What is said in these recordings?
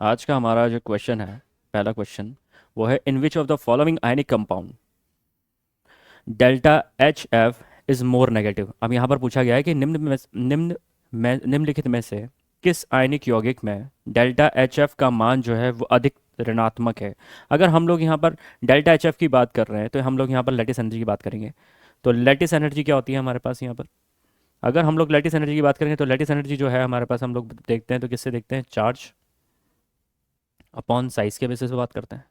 आज का हमारा जो क्वेश्चन है, पहला क्वेश्चन, वो है in which of the following ionic compound delta H F is more negative. अब यहाँ पर पूछा गया है कि निम्नलिखित में से किस आयनिक यौगिक में डेल्टा एच एफ का मान जो है वो अधिक ऋणात्मक है। अगर हम लोग यहाँ पर डेल्टा एच एफ की बात कर रहे हैं तो हम लोग यहाँ पर लैटिस एनर्जी की बात करेंगे। तो लैटिस एनर्जी क्या होती है हमारे पास यहाँ पर? अगर हम लोग लैटिस एनर्जी की बात करेंगे तो लैटिस एनर्जी जो है हमारे पास, हम लोग देखते हैं तो किससे देखते हैं? चार्ज अपॉन साइज के बेसिस पे बात करते हैं।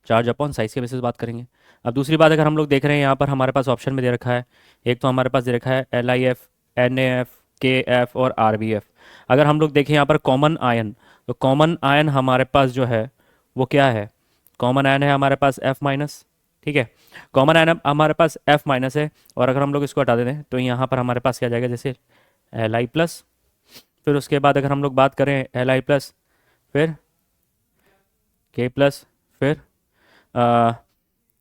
चार्ज अपॉन साइज के बेसिस पे बात करेंगे। अब दूसरी बात, अगर हम लोग देख रहे हैं यहाँ पर हमारे पास ऑप्शन में दे रखा है, एक तो हमारे पास दे रखा है L I F, N A F, K F और आर बी एफ। अगर हम लोग देखें यहाँ पर कॉमन आयन, तो कॉमन आयन हमारे पास जो है वो क्या है? कॉमन आयन है हमारे पास एफ माइनस। ठीक है, कॉमन आयन हमारे पास एफ माइनस है। और अगर हम लोग इसको हटा दें तो यहाँ पर हमारे पास क्या जाएगा? जैसे एल आई प्लस, फिर उसके बाद अगर हम लोग बात करें एल आई प्लस, फिर के प्लस, फिर आ,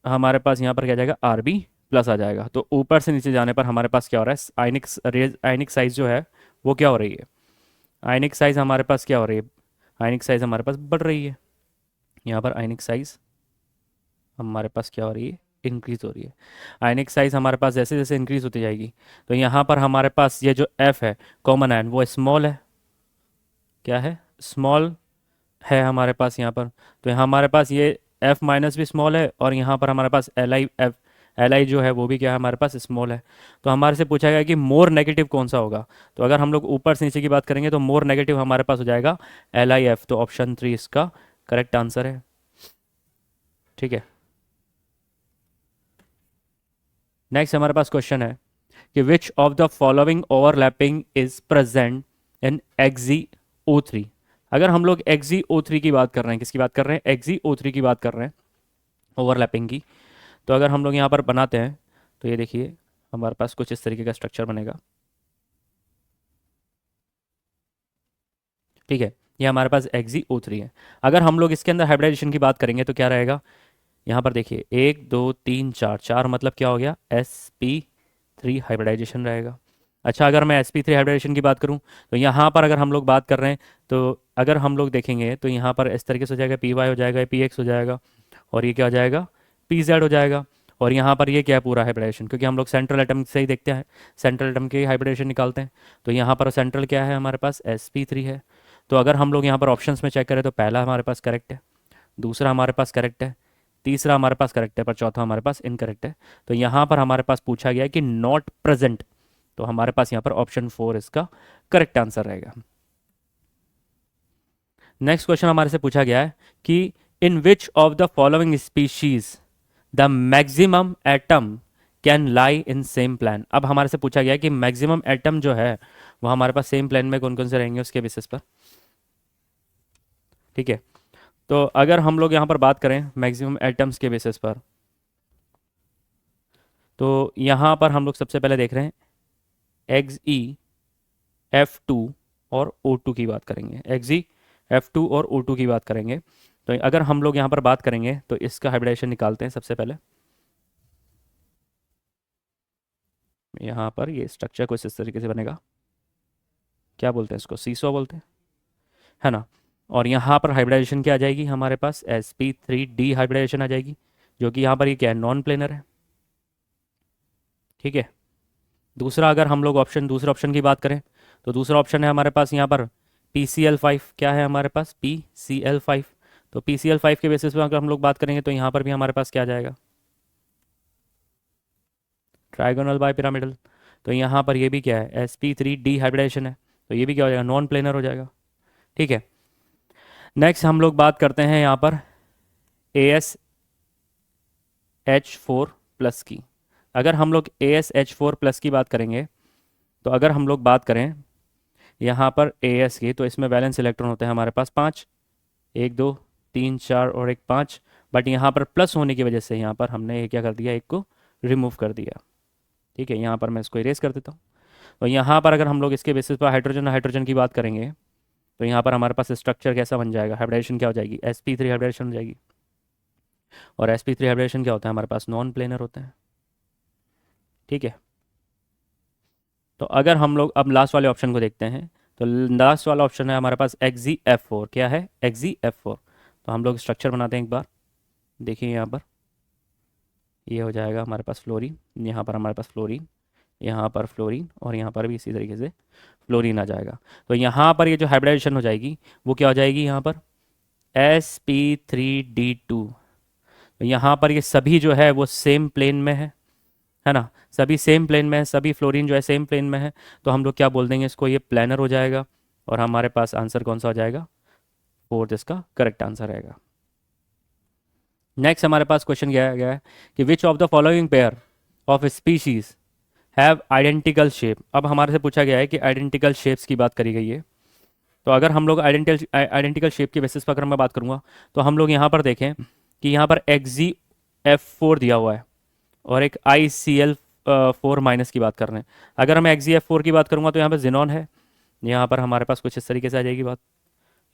हमारे पास यहाँ पर क्या जाएगा? आर बी प्लस आ जाएगा। तो ऊपर से नीचे जाने पर हमारे पास क्या हो रहा है? आयनिक साइज जो है वो क्या हो रही है? आयनिक साइज हमारे पास क्या हो रही है? आयनिक साइज हमारे पास बढ़ रही है। यहाँ पर आयनिक साइज हमारे पास क्या हो रही है? इंक्रीज हो रही है। आयनिक साइज हमारे पास जैसे जैसे इंक्रीज होती जाएगी तो यहाँ पर हमारे पास ये जो एफ है कॉमन आयन, वो स्मॉल है। क्या है? स्मॉल है हमारे पास यहाँ पर। तो यहाँ हमारे पास ये एफ माइनस भी स्मॉल है और यहाँ पर हमारे पास एल आई जो है वो भी क्या है? हमारे पास स्मॉल है। तो हमारे से पूछा गया कि मोर नेगेटिव कौन सा होगा। तो अगर हम लोग ऊपर से नीचे की बात करेंगे तो मोर नेगेटिव हमारे पास हो जाएगा एल आई एफ। तो ऑप्शन 3 इसका करेक्ट आंसर है। ठीक है, नेक्स्ट हमारे पास क्वेश्चन है कि which of the following overlapping is present in Xe O three. अगर हम लोग एक्जी ओ थ्री की बात कर रहे हैं, किसकी बात कर रहे हैं? एक्जी ओ थ्री की बात कर रहे हैं, ओवरलैपिंग की। तो अगर हम लोग यहाँ पर बनाते हैं तो ये देखिए हमारे पास कुछ इस तरीके का स्ट्रक्चर बनेगा। ठीक है, ये हमारे पास एक्जी ओ थ्री है। अगर हम लोग इसके अंदर हाइब्रिडाइजेशन की बात करेंगे तो क्या रहेगा? यहाँ पर देखिए 1 2 3 4, 4 मतलब क्या हो गया? sp3 हाइब्रिडाइजेशन रहेगा। अच्छा, अगर मैं sp3 हाइब्रिडाइजेशन की बात करूँ तो यहाँ पर अगर हम लोग बात कर रहे हैं तो अगर हम लोग देखेंगे तो यहाँ पर इस तरीके से हो जाएगा, py हो जाएगा, px हो जाएगा और ये क्या हो जाएगा? pz हो जाएगा। और यहाँ पर ये क्या है? पूरा हाइब्रिडेशन, क्योंकि हम लोग सेंट्रल एटम से ही देखते हैं, सेंट्रल एटम के हाइब्रिडेशन निकालते हैं। तो यहाँ पर सेंट्रल क्या है? हमारे पास sp3 है। तो अगर हम लोग यहाँ पर ऑप्शंस में चेक करें तो पहला हमारे पास करेक्ट है, दूसरा हमारे पास करेक्ट है, तीसरा हमारे पास करेक्ट है, पर चौथा हमारे पास इनकरेक्ट है। तो यहाँ पर हमारे पास पूछा गया है कि नॉट प्रेजेंट। तो हमारे पास यहाँ पर ऑप्शन 4 इसका करेक्ट आंसर रहेगा। नेक्स्ट क्वेश्चन हमारे से पूछा गया है कि in which of the following species the maximum atom can lie in same plane. अब हमारे से पूछा गया है कि मैक्सिमम एटम जो है वो हमारे पास सेम प्लान में कौन कौन से रहेंगे उसके बेसिस पर। ठीक है, तो अगर हम लोग यहाँ पर बात करें मैक्सिमम एटम्स के बेसिस पर, तो यहाँ पर हम लोग सबसे पहले देख रहे हैं एक्स ई एफ टू और ओ टू की बात करेंगे। एक्स ई एफ टू और ओ टू की बात करेंगे। तो अगर हम लोग यहाँ पर बात करेंगे तो इसका हाइब्रिडेशन निकालते हैं सबसे पहले। यहाँ पर ये स्ट्रक्चर कुछ इस तरीके से बनेगा। क्या बोलते हैं इसको? सीसो बोलते हैं, है ना। और यहाँ पर हाइब्रिडाइजेशन क्या आ जाएगी? हमारे पास sp3d हाइब्रिडाइजेशन आ जाएगी, जो कि यहाँ पर ये क्या है? नॉन प्लेनर है। ठीक है, दूसरा अगर हम लोग दूसरे ऑप्शन की बात करें तो दूसरा ऑप्शन है हमारे पास यहाँ पर PCl5। क्या है हमारे पास? PCl5। तो PCl5 के बेसिस पर अगर हम लोग बात करेंगे तो यहाँ पर भी हमारे पास क्या आ जाएगा? Trigonal bi pyramidal. तो यहाँ पर ये भी क्या है? sp3d हाइब्रिडाइजेशन है। तो ये भी क्या हो जाएगा? नॉन प्लेनर हो जाएगा। ठीक है, नेक्स्ट हम लोग बात करते हैं यहाँ पर AsH4 प्लस की। अगर हम लोग AsH4 प्लस की बात करेंगे तो अगर हम लोग बात करें यहाँ पर As की, तो इसमें वैलेंस इलेक्ट्रॉन होते हैं हमारे पास 5, 1 2 3 4 और एक 5। बट यहाँ पर प्लस होने की वजह से यहाँ पर हमने ये क्या कर दिया? एक को रिमूव कर दिया। ठीक है, यहाँ पर मैं इसको इरेज कर देता हूँ। तो यहाँ पर अगर हम लोग इसके बेसिस पर हाइड्रोजन हाइड्रोजन की बात करेंगे तो यहाँ पर हमारे पास स्ट्रक्चर कैसा बन जाएगा? हाइब्रिडेशन क्या हो जाएगी? sp3 हाइब्रिडेशन हो जाएगी। और sp3 हाइब्रिडेशन क्या होता है? हमारे पास नॉन प्लेनर होते हैं। ठीक है, तो अगर हम लोग अब लास्ट वाले ऑप्शन को देखते हैं तो लास्ट वाला ऑप्शन है हमारे पास XeF4। क्या है? XeF4। तो हम लोग स्ट्रक्चर बनाते हैं एक बार। देखिए यहाँ पर ये हो जाएगा हमारे पास फ्लोरीन, यहाँ पर हमारे पास फ्लोरीन, यहाँ पर फ्लोरीन, और यहाँ पर भी इसी तरीके से फ्लोरीन आ जाएगा। तो यहाँ पर ये जो हाइब्रिडाइजेशन हो जाएगी वो क्या हो जाएगी? यहाँ पर sp3d2। तो यहाँ पर ये सभी जो है वो सेम प्लेन में है ना? सभी सेम प्लेन में है, सभी फ्लोरीन जो है सेम प्लेन में है। तो हम लोग क्या बोल देंगे इसको? ये प्लानर हो जाएगा। और हमारे पास आंसर कौन सा हो जाएगा? फोर्थ इसका करेक्ट आंसर रहेगा। नेक्स्ट हमारे पास क्वेश्चन क्या गया है कि which of the following pair of species have identical shape. अब हमारे से पूछा गया है कि आइडेंटिकल शेप्स की बात करी गई है। तो अगर हम लोग आइडेंटिकल शेप के बेसिस पर अगर मैं बात करूँगा तो हम लोग यहाँ पर देखें कि यहाँ पर XeF4 दिया हुआ है और एक ICl4 माइनस की बात कर रहे हैं। अगर मैं XeF4 की बात करूँगा तो यहाँ पर जिनॉन है। यहाँ पर हमारे पास कुछ इस तरीके से आ जाएगी बात।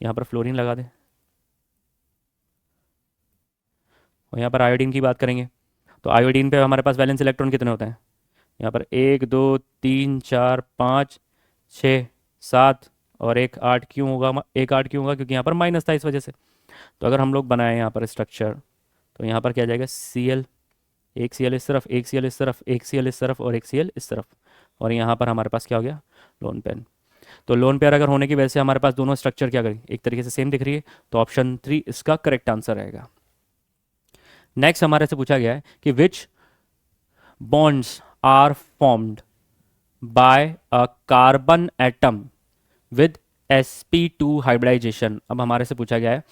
यहाँ पर फ्लोरीन लगा दें और यहाँ पर आयोडीन की बात करेंगे तो आयोडीन पे हमारे पास वैलेंस इलेक्ट्रॉन कितने होते हैं? यहाँ पर 1 2 3 4 5 6 7 और एक 8 क्यों होगा? एक 8 क्यों होगा? क्योंकि यहाँ पर माइनस था इस वजह से। तो अगर हम लोग बनाएं यहाँ पर स्ट्रक्चर तो यहाँ पर क्या आ जाएगा? Cl, एक Cl इस तरफ, एक Cl इस तरफ, एक Cl इस तरफ और एक Cl इस तरफ। और यहाँ पर हमारे पास क्या हो गया? Lone pair. तो लोन पेयर अगर होने की वजह से हमारे पास दोनों स्ट्रक्चर क्या करें? एक तरीके से सेम दिख रही है। तो ऑप्शन 3 इसका करेक्ट आंसर रहेगा। नेक्स्ट हमारे से पूछा गया है कि which bonds are formed by a carbon atom with sp2 hybridisation. अब हमारे से पूछा गया है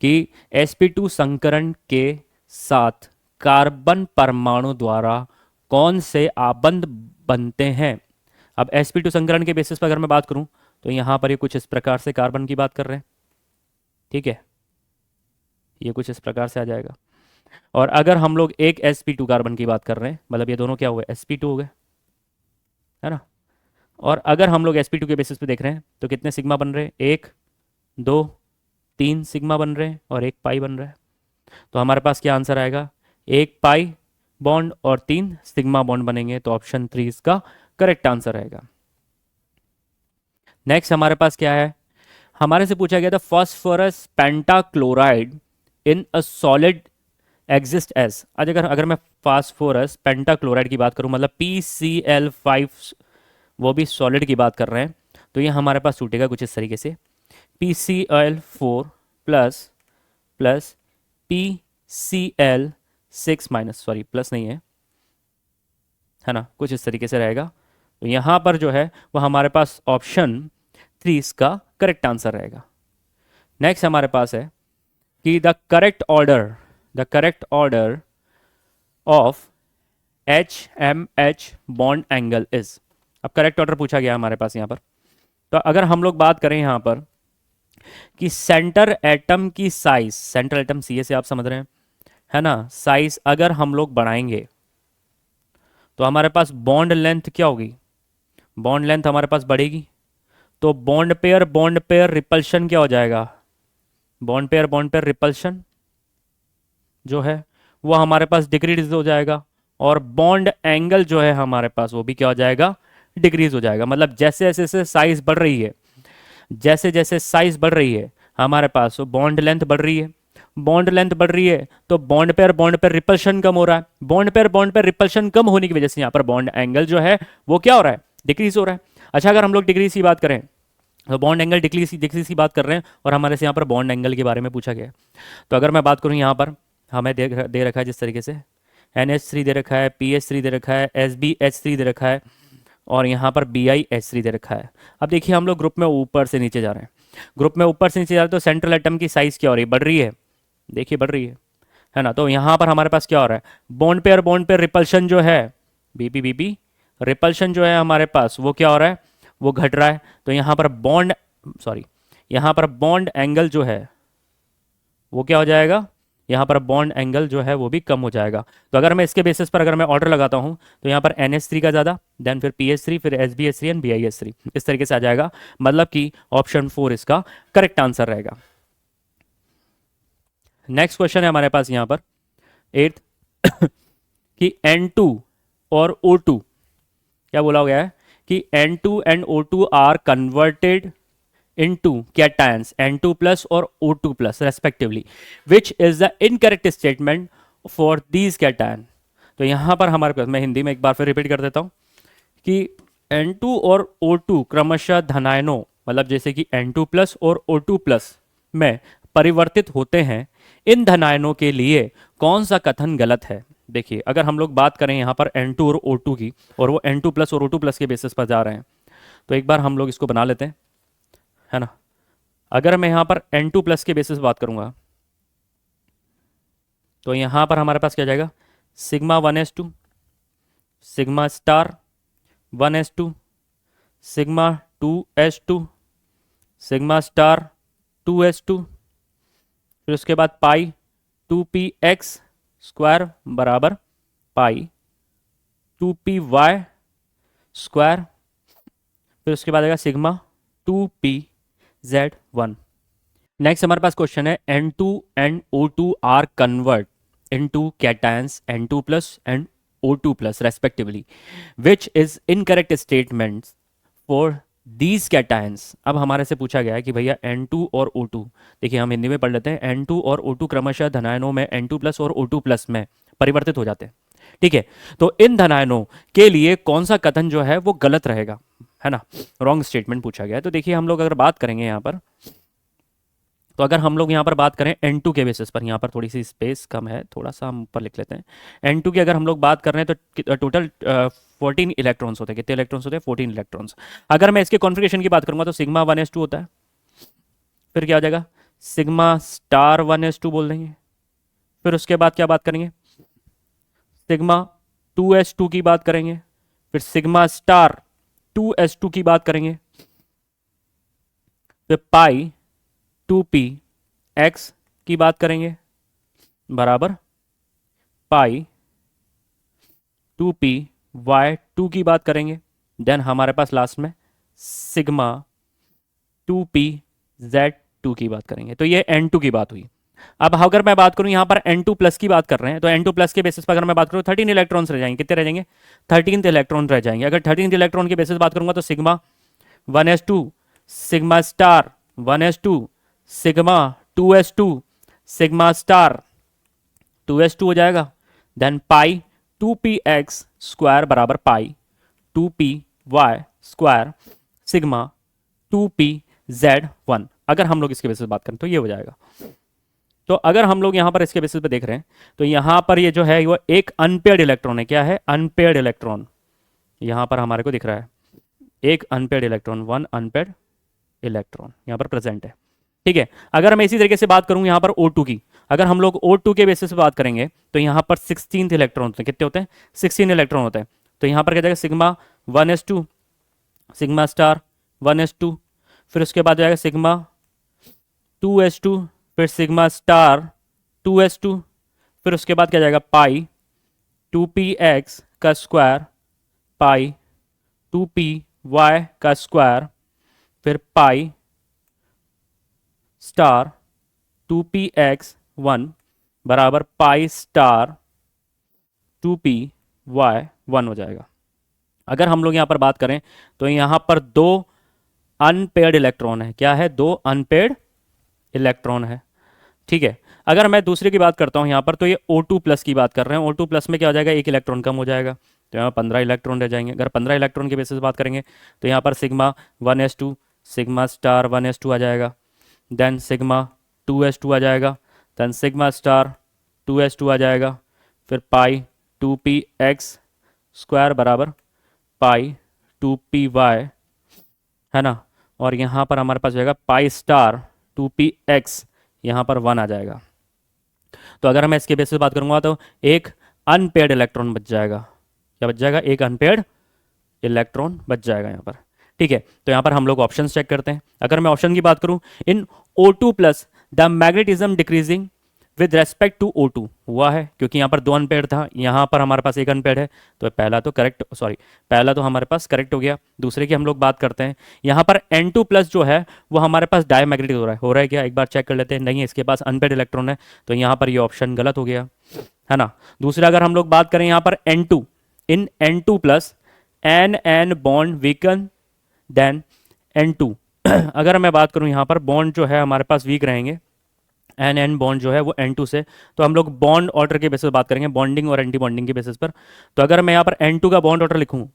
कि sp2 संकरण के साथ कार्बन परमाणु द्वारा कौन से आबंध बनते हैं? अब sp2 संकरण के बेसिस पर अगर मैं बात करूं तो यहाँ पर ये कुछ इस प्रकार से कार्बन की बात कर रहे हैं। ठीक है, ये कुछ इस प्रकार से आ जाएगा। और अगर हम लोग एक sp2 कार्बन की बात कर रहे हैं मतलब ये दोनों क्या हुए? sp2 हो गए, है ना? और अगर हम लोग sp2 के बेसिस पे देख रहे हैं तो कितने सिग्मा बन रहे हैं? 1 2 3 सिग्मा बन रहे हैं और एक पाई बन रहा है। तो हमारे पास क्या आंसर आएगा? एक पाई बॉन्ड और 3 सिग्मा बॉन्ड बनेंगे। तो ऑप्शन 3 इसका करेक्ट आंसर रहेगा। नेक्स्ट हमारे पास क्या है? हमारे से पूछा गया था phosphorus pentachloride in a solid exist as. आज अगर मैं फास्फोरस पेंटाक्लोराइड की बात करूं मतलब PCl5, वो भी सॉलिड की बात कर रहे हैं, तो ये हमारे पास छूटेगा कुछ इस तरीके से PCl4 plus plus PCl6 minus, sorry plus नहीं है ना? कुछ इस तरीके से रहेगा। तो यहाँ पर जो है वो हमारे पास ऑप्शन 3 इसका करेक्ट आंसर रहेगा। नेक्स्ट हमारे पास है कि the correct order of HMH bond angle is. अब करेक्ट ऑर्डर पूछा गया हमारे पास यहाँ पर। तो अगर हम लोग बात करें यहाँ पर कि सेंटर एटम की साइज, सेंट्रल एटम CA से आप समझ रहे हैं, है ना? साइज अगर हम लोग बढ़ाएंगे तो हमारे पास बॉन्ड लेंथ क्या होगी? बॉन्ड लेंथ हमारे पास बढ़ेगी। तो बॉन्ड पेयर रिपल्शन क्या हो जाएगा? बॉन्ड पेयर रिपल्शन जो है वो हमारे पास डिक्रीज हो जाएगा। और बॉन्ड एंगल जो है हमारे पास वो भी क्या हो जाएगा? डिक्रीज हो जाएगा। मतलब जैसे जैसे साइज बढ़ रही है, जैसे जैसे साइज बढ़ रही है हमारे पास वो बॉन्ड लेंथ बढ़ रही है। बॉन्ड लेंथ बढ़ रही है तो बॉन्ड पेयर रिपल्शन कम हो रहा है। बॉन्ड पेयर रिपल्शन कम होने की वजह से यहाँ पर बॉन्ड एंगल जो है वो क्या हो रहा है? डिक्रीज हो रहा है। अच्छा, अगर हम लोग डिक्रीज की बात करें तो बॉन्ड एंगल डिक्रीज की बात कर रहे हैं और हमारे से यहाँ पर बॉन्ड एंगल के बारे में पूछा गया है। तो अगर मैं बात करूँ यहाँ पर हमें दे रखा है जिस तरीके से NH3 दे रखा है, PH3 दे रखा है, SbH3 दे रखा है और यहाँ पर BiH3 दे रखा है। अब देखिए हम लोग ग्रुप में ऊपर से नीचे जा रहे हैं। ग्रुप में ऊपर से नीचे जा रहे हैं तो सेंट्रल एटम की साइज क्या हो रही है? बढ़ रही है। देखिए बढ़ रही है ना? तो यहाँ पर हमारे पास क्या हो रहा है? बॉन्ड पेयर रिपल्शन जो है बीपी रिपल्शन जो है हमारे पास वो क्या हो रहा है? वो घट रहा है। तो यहाँ पर बॉन्ड एंगल जो है वो क्या हो जाएगा? यहाँ पर बॉन्ड एंगल जो है वो भी कम हो जाएगा। तो अगर मैं इसके बेसिस पर अगर मैं ऑर्डर लगाता हूँ तो यहाँ पर NH3 का ज़्यादा, देन फिर PH3, फिर SbH3 एंड BiH3 इस तरीके से आ जाएगा। मतलब कि ऑप्शन 4 इसका करेक्ट आंसर रहेगा। नेक्स्ट क्वेश्चन है हमारे पास यहाँ पर 8th कि N2 और O2 क्या बोला गया है कि N2 and O2 are converted into cations N2 plus और O2 plus respectively, which is the incorrect statement for these cation। तो यहाँ पर हमारे पास, मैं हिंदी में एक बार फिर रिपीट कर देता हूँ कि N2 और O2 क्रमशः धनायनों, मतलब जैसे कि N2 प्लस और O2 प्लस में परिवर्तित होते हैं, इन धनायनों के लिए कौन सा कथन गलत है। देखिए, अगर हम लोग बात करें यहाँ पर N2 और O2 की, और वो N2 प्लस और O2 प्लस के बेसिस पर जा रहे हैं, तो एक बार हम लोग इसको बना लेते हैं, है ना। अगर मैं यहाँ पर N2 प्लस के बेसिस बात करूँगा, तो यहाँ पर हमारे पास क्या जाएगा, sigma 1s2, sigma star 1s2, sigma 2s2, sigma star 2s2, फिर उसके बाद पाई 2px स्क्वायर बराबर पाई 2py स्क्वायर, फिर उसके बाद आएगा सिग्मा 2pz1। नेक्स्ट हमारे पास क्वेश्चन है, N2 and O2 are convert into cations N2 plus and O2 plus respectively, which is incorrect statements for these cations। अब हमारे से पूछा गया है कि भैया N2 और O2, देखिए हम हिंदी में पढ़ लेते हैं, N2 और O2 क्रमशः धनायनों में N2 प्लस और O2 प्लस में परिवर्तित हो जाते हैं, ठीक है। तो इन धनायनों के लिए कौन सा कथन जो है वो गलत रहेगा, है ना, रॉन्ग स्टेटमेंट पूछा गया है। तो देखिए हम लोग अगर बात करेंगे यहाँ पर, तो अगर हम लोग यहाँ पर बात करें N2 के बेसिस पर, यहाँ पर थोड़ी सी स्पेस कम है, थोड़ा सा हम ऊपर लिख लेते हैं। N2 की अगर हम लोग बात कर रहे हैं तो टोटल 14 इलेक्ट्रॉन्स होते हैं। कितने इलेक्ट्रॉन्स होते हैं? 14 इलेक्ट्रॉन्स। अगर मैं इसके कॉन्फ़िगरेशन की बात करूंगा तो सिग्मा 1s2 होता है, फिर क्या हो जाएगा, सिग्मा स्टार 1s2 बोल देंगे, फिर उसके बाद क्या बात करेंगे, सिग्मा 2s2 की बात करेंगे, फिर सिग्मा स्टार 2s2 की बात करेंगे, फिर पाई 2p x की बात करेंगे बराबर पाई 2py2 की बात करेंगे, देन हमारे पास लास्ट में सिग्मा 2pz2 की बात करेंगे। तो ये N2 की बात हुई। अब अगर मैं बात करूं, यहां पर N2 प्लस की बात कर रहे हैं, तो N2 प्लस के बेसिस पर अगर मैं बात करूं 13 इलेक्ट्रॉन्स रह जाएंगे। कितने रह जाएंगे? 13 इलेक्ट्रॉन रह जाएंगे। अगर 13 इलेक्ट्रॉन के बेसिस बात करूंगा तो sigma 1s2, sigma star 1s2, sigma 2s2, sigma star 2s2 हो जाएगा, देन पाई 2px स्क्वायर बराबर पाई 2py स्क्वायर सिग्मा 2pz1। अगर हम लोग इसके बेसिस बात करें तो ये हो जाएगा। तो अगर हम लोग यहाँ पर इसके बेसिस पे देख रहे हैं तो यहाँ पर ये जो है वो एक अनपेयर्ड इलेक्ट्रॉन है। क्या है? Unpaired electron. यहाँ पर हमारे को दिख रहा है एक unpaired electron, one unpaired electron यहाँ पर प्रेजेंट है, ठीक है। अगर मैं इसी तरीके से बात करूँ यहाँ पर O2 की, अगर हम लोग O2 के बेसिस पे बात करेंगे तो यहाँ पर 16 इलेक्ट्रॉन होते हैं। कितने होते हैं? 16 इलेक्ट्रॉन होते हैं। तो यहाँ पर क्या जाएगा, sigma 1s2, sigma star 1s2, फिर उसके बाद जाएगा सिग्मा 2s2, फिर सिग्मा स्टार 2s2, फिर उसके बाद क्या जाएगा, पाई 2px का स्क्वायर पाई 2py का स्क्वायर, फिर पाई स्टार 2px1 बराबर पाई स्टार 2py1 हो जाएगा। अगर हम लोग यहाँ पर बात करें तो यहाँ पर दो अनपेयर्ड इलेक्ट्रॉन है। क्या है? दो अनपेयर्ड इलेक्ट्रॉन है, ठीक है। अगर मैं दूसरे की बात करता हूँ यहाँ पर, तो ये O2 प्लस की बात कर रहे हैं। O2 प्लस में क्या हो जाएगा, एक इलेक्ट्रॉन कम हो जाएगा, तो यहाँ 15 इलेक्ट्रॉन रह जाएंगे। अगर 15 इलेक्ट्रॉन के बेसिस बात करेंगे तो यहाँ पर sigma 1s2, sigma star 1s2 आ जाएगा, देन सिग्मा 2s2 आ जाएगा, देन सिग्मा स्टार 2s2 आ जाएगा, फिर पाई 2px स्क्वायर बराबर पाई 2py, है ना। और यहाँ पर हमारे पास जाएगा पाई स्टार 2px, यहाँ पर 1 आ जाएगा। तो अगर मैं इसके बेसिस पे बात करूंगा तो एक अनपेयर्ड इलेक्ट्रॉन बच जाएगा। क्या बच जाएगा? एक अनपेयर्ड इलेक्ट्रॉन बच जाएगा यहाँ पर, ठीक है। तो यहाँ पर हम लोग ऑप्शन चेक करते हैं। अगर मैं ऑप्शन की बात करूं, in O2 plus the magnetism decreasing with respect to O2 हुआ है, क्योंकि यहाँ पर दो अनपेयर्ड था, यहाँ पर हमारे पास एक अनपेयर्ड है, तो पहला तो हमारे पास करेक्ट हो गया। दूसरे की हम लोग बात करते हैं, यहाँ पर N2 प्लस जो है वो हमारे पास डायमैग्नेटिक हो रहा है क्या? एक बार चेक कर लेते हैं। नहीं है, इसके पास अनपेयर्ड इलेक्ट्रॉन है, तो यहाँ पर ये ऑप्शन गलत हो गया, है ना। दूसरा अगर हम लोग बात करें यहाँ पर N2, in N2 plus N bond weaken than N2। अगर मैं बात करूं यहाँ पर बॉन्ड जो है हमारे पास वीक रहेंगे, एन बॉन्ड जो है वो N2 से, तो हम लोग बॉन्ड ऑर्डर के बेसिस पर बात करेंगे, बॉन्डिंग और एंटी बॉन्डिंग के बेसिस पर। तो अगर मैं यहाँ पर N2 का बॉन्ड ऑर्डर लिखूँ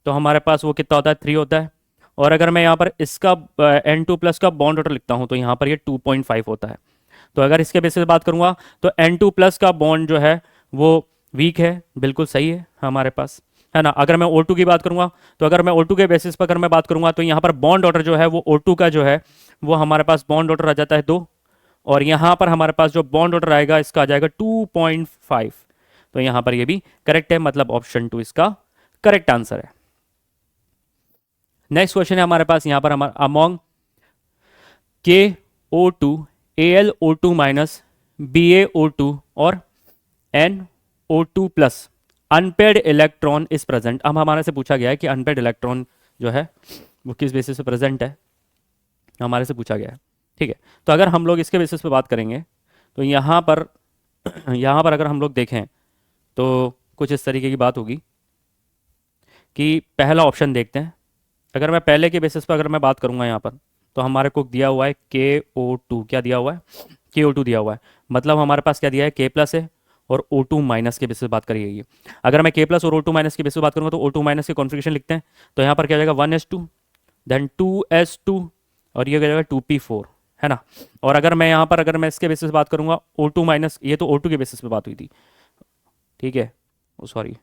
तो हमारे पास वो कितना होता है, 3 होता है। और अगर मैं यहाँ पर इसका N2 प्लस का बॉन्ड ऑर्डर लिखता हूँ तो यहाँ पर ये 2.5 होता है। तो अगर इसके बेसिस पे बात करूँगा तो N2 प्लस का बॉन्ड जो है वो वीक है, बिल्कुल सही है हमारे पास, है ना। अगर मैं O2 की बात करूँगा तो अगर मैं O2 के बेसिस पर अगर मैं बात करूँगा तो यहाँ पर बॉन्ड ऑर्डर जो है वो O2 का जो है वो हमारे पास बॉन्ड ऑर्डर आ जाता है 2, और यहाँ पर हमारे पास जो बॉन्ड ऑर्डर आएगा इसका आ जाएगा 2.5। तो यहाँ पर ये भी करेक्ट है, मतलब ऑप्शन 2 इसका करेक्ट आंसर है। नेक्स्ट क्वेश्चन है हमारे पास यहाँ पर, हमारा among KO2 AlO2 minus BaO2 और NO2 plus unpaired electron is present. अब हमारे से पूछा गया है कि अनपेड इलेक्ट्रॉन जो है वो किस बेसिस पे प्रेजेंट है, हमारे से पूछा गया है। ठीक है, तो अगर हम लोग इसके बेसिस पे बात करेंगे तो यहाँ पर अगर हम लोग देखें तो कुछ इस तरीके की बात होगी कि पहला ऑप्शन देखते हैं। अगर मैं पहले के बेसिस पर अगर मैं बात करूंगा यहाँ पर तो हमारे को दिया हुआ है KO2, क्या दिया हुआ है, KO2 दिया हुआ है, मतलब हमारे पास क्या दिया है, K प्लस है और O2 माइनस के बेसिस पे बात करिए। अगर मैं K प्लस और O2 माइनस के बेसिस पे बात करूंगा तो O2 माइनस के कॉन्फ़िगरेशन लिखते हैं, तो यहाँ पर क्या जाएगा 1s2 देन 2s2 और ये क्या जाएगा 2p4, है ना। और अगर मैं यहाँ पर अगर मैं इसके बेसिस पे बात करूंगा O2 माइनस, ये तो O2 के बेसिस पे बात हुई थी, ठीक है, ओ सॉरी,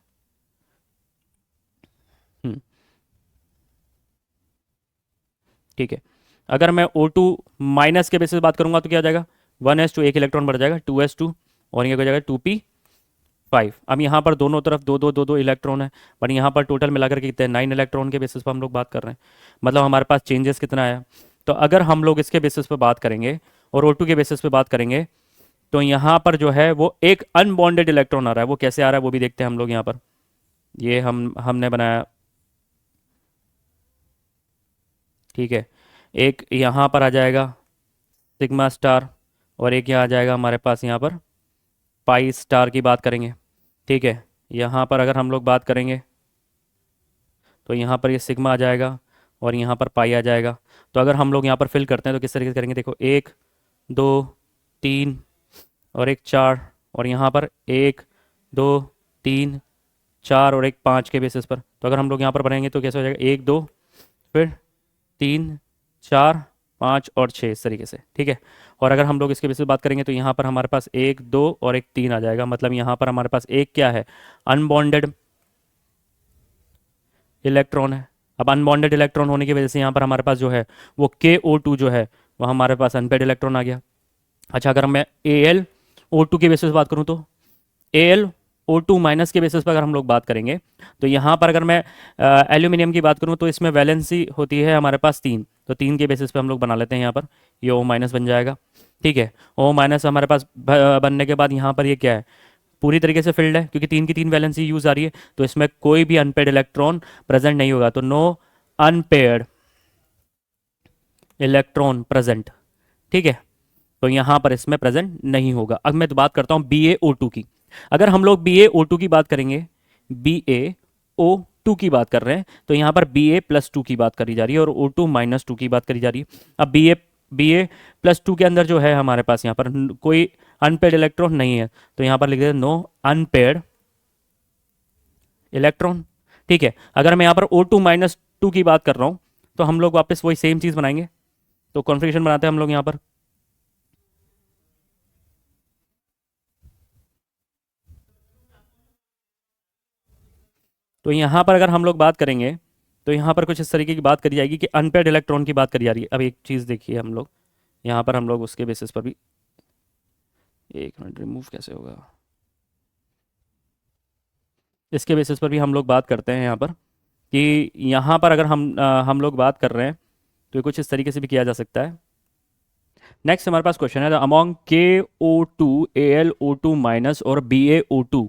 ठीक है। अगर मैं O2 माइनस के बेसिस बात करूंगा तो क्या हो जाएगा, 1s2 एक इलेक्ट्रॉन बढ़ जाएगा 2s2 और ये हो जाएगा 2p5। अब यहाँ पर दोनों तरफ दो दो दो दो इलेक्ट्रॉन है, पर यहाँ पर टोटल मिलाकर के कितने 9 इलेक्ट्रॉन के बेसिस पर हम लोग बात कर रहे हैं, मतलब हमारे पास चेंजेस कितना आया। तो अगर हम लोग इसके बेसिस पर बात करेंगे और O2 के बेसिस पे बात करेंगे तो यहाँ पर जो है वो एक अनबॉन्डेड इलेक्ट्रॉन आ रहा है। वो कैसे आ रहा है वो भी देखते हैं हम लोग यहाँ पर। ये हमने बनाया, ठीक है। एक यहाँ पर आ जाएगा सिग्मा स्टार और एक यहाँ आ जाएगा हमारे पास यहाँ पर पाई स्टार की बात करेंगे, ठीक है। यहाँ पर अगर हम लोग बात करेंगे तो यहाँ पर ये सिग्मा आ जाएगा और यहाँ पर पाई आ जाएगा। तो अगर हम लोग यहाँ पर फिल करते हैं तो किस तरीके से करेंगे, देखो 1 2 3 और एक 4 और यहाँ पर 1 2 3 4 और एक 5 के बेसिस पर। तो अगर हम लोग यहाँ पर बनाएंगे तो कैसे हो जाएगा 1 2 फिर 3 4 5 और 6 इस तरीके से, ठीक है। और अगर हम लोग इसके बेसिस पे बात करेंगे तो यहाँ पर हमारे पास 1 2 और एक 3 आ जाएगा, मतलब यहाँ पर हमारे पास एक क्या है, अनबॉन्डेड इलेक्ट्रॉन है। अब अनबॉन्डेड इलेक्ट्रॉन होने की वजह से यहाँ पर हमारे पास जो है वो KO2 जो है वो हमारे पास अनपेड इलेक्ट्रॉन आ गया। अच्छा, अगर मैं AlO2 के बेसिस पे बात करूँ तो AlO2 माइनस के बेसिस पर अगर हम लोग बात करेंगे तो यहाँ पर अगर मैं एल्यूमिनियम की बात करूँ तो इसमें वैलेंसी होती है हमारे पास 3, तो 3 के बेसिस पे हम लोग बना लेते हैं। यहाँ पर ये O माइनस बन जाएगा, ठीक है। O माइनस हमारे पास बनने के बाद यहाँ पर ये क्या है, पूरी तरीके से फिल्ड है क्योंकि 3 की 3 वैलेंसी यूज आ रही है, तो इसमें कोई भी अनपेड इलेक्ट्रॉन प्रेजेंट नहीं होगा, तो नो अनपेड इलेक्ट्रॉन प्रेजेंट, ठीक है। तो यहाँ पर इसमें प्रेजेंट नहीं होगा। अब मैं तो बात करता हूँ BaO2 की। अगर हम लोग BaO2 की बात करेंगे, BaO2 की बात कर रहे हैं तो यहाँ पर Ba+2 की बात करी जा रही है और O2 माइनस 2 की बात करी जा रही है। अब Ba+2 के अंदर जो है हमारे पास यहाँ पर कोई अनपेड इलेक्ट्रॉन नहीं है, तो यहाँ पर लिख देते नो अनपेड इलेक्ट्रॉन, ठीक है। अगर मैं यहाँ पर O2 माइनस 2 की बात कर रहा हूँ तो हम लोग वापस वही सेम चीज़ बनाएंगे, तो कॉन्फ़िगरेशन बनाते हैं हम लोग यहाँ पर। तो यहाँ पर अगर हम लोग बात करेंगे तो यहाँ पर कुछ इस तरीके की बात करी जाएगी कि अनपेड इलेक्ट्रॉन की बात करी जा रही है। अब एक चीज़ देखिए हम लोग यहाँ पर, हम लोग उसके बेसिस पर भी, एक मिनट, रिमूव कैसे होगा, इसके बेसिस पर भी हम लोग बात करते हैं यहाँ पर कि यहाँ पर अगर हम लोग बात कर रहे हैं तो ये कुछ इस तरीके से भी किया जा सकता है। नेक्स्ट हमारे पास क्वेश्चन है, अमॉन्ग KO2 AlO2 माइनस और BaO2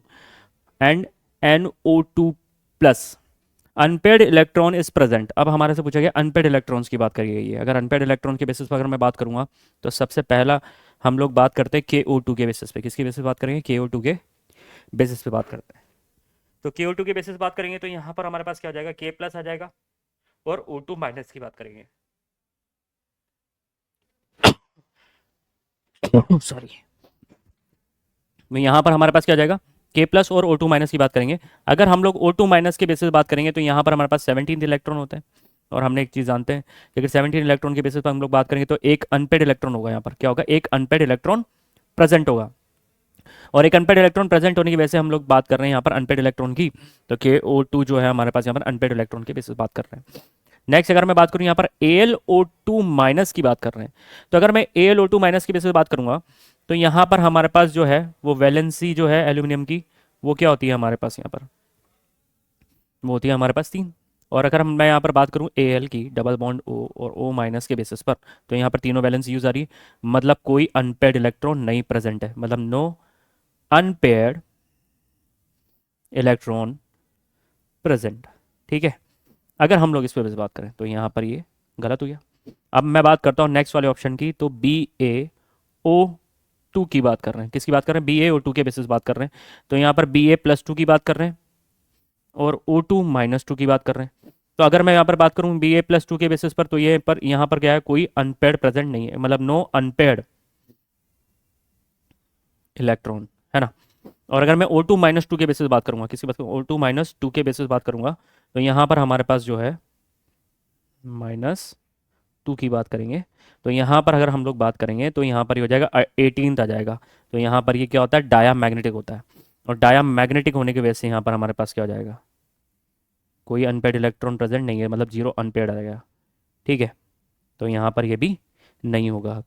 and NO2 plus unpaired electron is present. अब हमारे से पूछा गया अनपेड इलेक्ट्रॉन्स की बात करी गई है। अगर अनपेड इलेक्ट्रॉन के बेसिस पर अगर मैं बात करूंगा तो सबसे पहला हम लोग बात करते हैं KO2 के बेसिस पे। किसके बेसिस पे बात करेंगे, KO2 के बेसिस पे बात करते हैं, तो KO2 के बेसिस बात करेंगे तो यहाँ पर हमारे पास क्या हो जाएगा, K प्लस आ जाएगा, और O2 माइनस की बात करेंगे सॉरी, तो यहाँ पर हमारे पास क्या हो जाएगा, K प्लस और O2 माइनस की बात करेंगे। अगर हम लोग O2 माइनस के बेसिस बात करेंगे तो यहाँ पर हमारे पास 17 इलेक्ट्रॉन होते हैं, और हमने एक चीज़ जानते हैं कि अगर 17 इलेक्ट्रॉन के बेसिस पर हम लोग बात करेंगे तो एक अनपेड इलेक्ट्रॉन होगा, यहाँ पर क्या होगा, एक अनपेड इलेक्ट्रॉन प्रेजेंट होगा, और एक अनपेड इलेक्ट्रॉन प्रेजेंट होने की वजह से हम लोग बात कर रहे हैं यहाँ पर अनपेड इलेक्ट्रॉन की, तो KO2 जो है हमारे पास यहाँ पर अनपेड इलेक्ट्रॉन के बेसिस बात कर रहे हैं। नेक्स्ट अगर मैं बात करूँ यहाँ पर AlO2 माइनस की बात कर रहे हैं, तो अगर मैं AlO2 माइनस की बेसिस बात करूँगा तो यहाँ पर हमारे पास जो है वो वैलेंसी जो है एल्यूमिनियम की, वो क्या होती है हमारे पास यहाँ पर, वो होती है हमारे पास 3। और अगर मैं यहाँ पर बात करूँ Al की डबल बॉन्ड O और O माइनस के बेसिस पर, तो यहाँ पर तीनों वैलेंसी यूज आ रही है, मतलब कोई अनपेड इलेक्ट्रॉन नहीं प्रेजेंट है, मतलब नो अनपेयर्ड इलेक्ट्रॉन प्रेजेंट। ठीक है, अगर हम लोग इस पर बात करें तो यहाँ पर ये गलत हो गया। अब मैं बात करता हूँ नेक्स्ट वाले ऑप्शन की, तो BaO2 की बात कर रहे हैं, किसकी बात कर रहे हैं, BaO2 के बेसिस बात कर रहे हैं, तो यहाँ पर Ba+2 की बात कर रहे हैं और O2-2 की बात कर रहे हैं। तो अगर मैं यहाँ पर बात करूँ Ba+2 के बेसिस पर, तो ये पर यहाँ पर क्या है, कोई अनपेड प्रेजेंट नहीं है, मतलब नो अनपेड इलेक्ट्रॉन, है ना। और अगर मैं O2-2 के बेसिस बात करूंगा, किसकी बात करूँ, O2-2 के बेसिस बात करूंगा, तो यहाँ पर हमारे पास जो है -2 की बात करेंगे, तो यहाँ पर अगर हम लोग बात करेंगे तो यहाँ पर ये हो जाएगा 18th आ जाएगा, तो यहाँ पर ये क्या होता है, डाया मैग्नेटिक होता है, और डाया मैग्नेटिक होने की वजह से यहाँ पर हमारे पास क्या हो जाएगा, कोई अनपेड इलेक्ट्रॉन प्रेजेंट नहीं है, मतलब 0 अनपेड आ जाएगा। ठीक है, तो यहाँ पर ये भी नहीं होगा।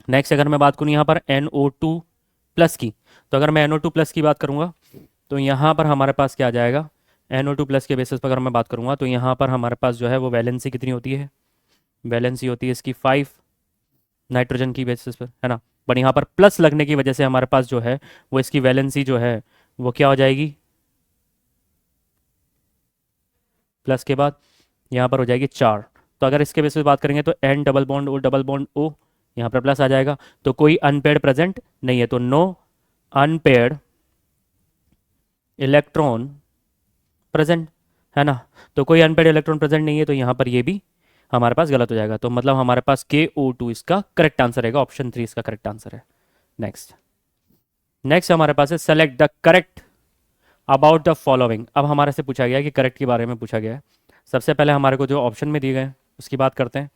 नेक्स्ट अगर मैं बात करूँ यहाँ पर NO2+ की, तो अगर मैं NO2+ की बात करूँगा तो यहाँ पर हमारे पास क्या आ जाएगा, NO2+ के बेसिस पर अगर मैं बात करूँगा तो यहाँ पर हमारे पास जो है वो वैलेंसी कितनी होती है, वैलेंसी होती है इसकी 5 नाइट्रोजन की बेसिस पर, है ना। बट यहाँ पर प्लस लगने की वजह से हमारे पास जो है वो इसकी वैलेंसी जो है वो क्या हो जाएगी, प्लस के बाद यहाँ पर हो जाएगी 4। तो अगर इसके बेसिस पर बात करेंगे तो N double bond O double bond O, यहाँ पर प्लस आ जाएगा, तो कोई अनपेड प्रेजेंट नहीं है, तो नो अनपेड इलेक्ट्रॉन प्रेजेंट, है ना। तो कोई अनपेड इलेक्ट्रॉन प्रेजेंट नहीं है, तो यहाँ पर ये भी हमारे पास गलत हो जाएगा, तो मतलब हमारे पास KO2 इसका करेक्ट आंसर रहेगा, ऑप्शन 3 इसका करेक्ट आंसर है। नेक्स्ट नेक्स्ट हमारे पास है select the correct about the following. अब हमारे से पूछा गया है कि करेक्ट के बारे में पूछा गया है। सबसे पहले हमारे को जो ऑप्शन में दिए गए हैं उसकी बात करते हैं,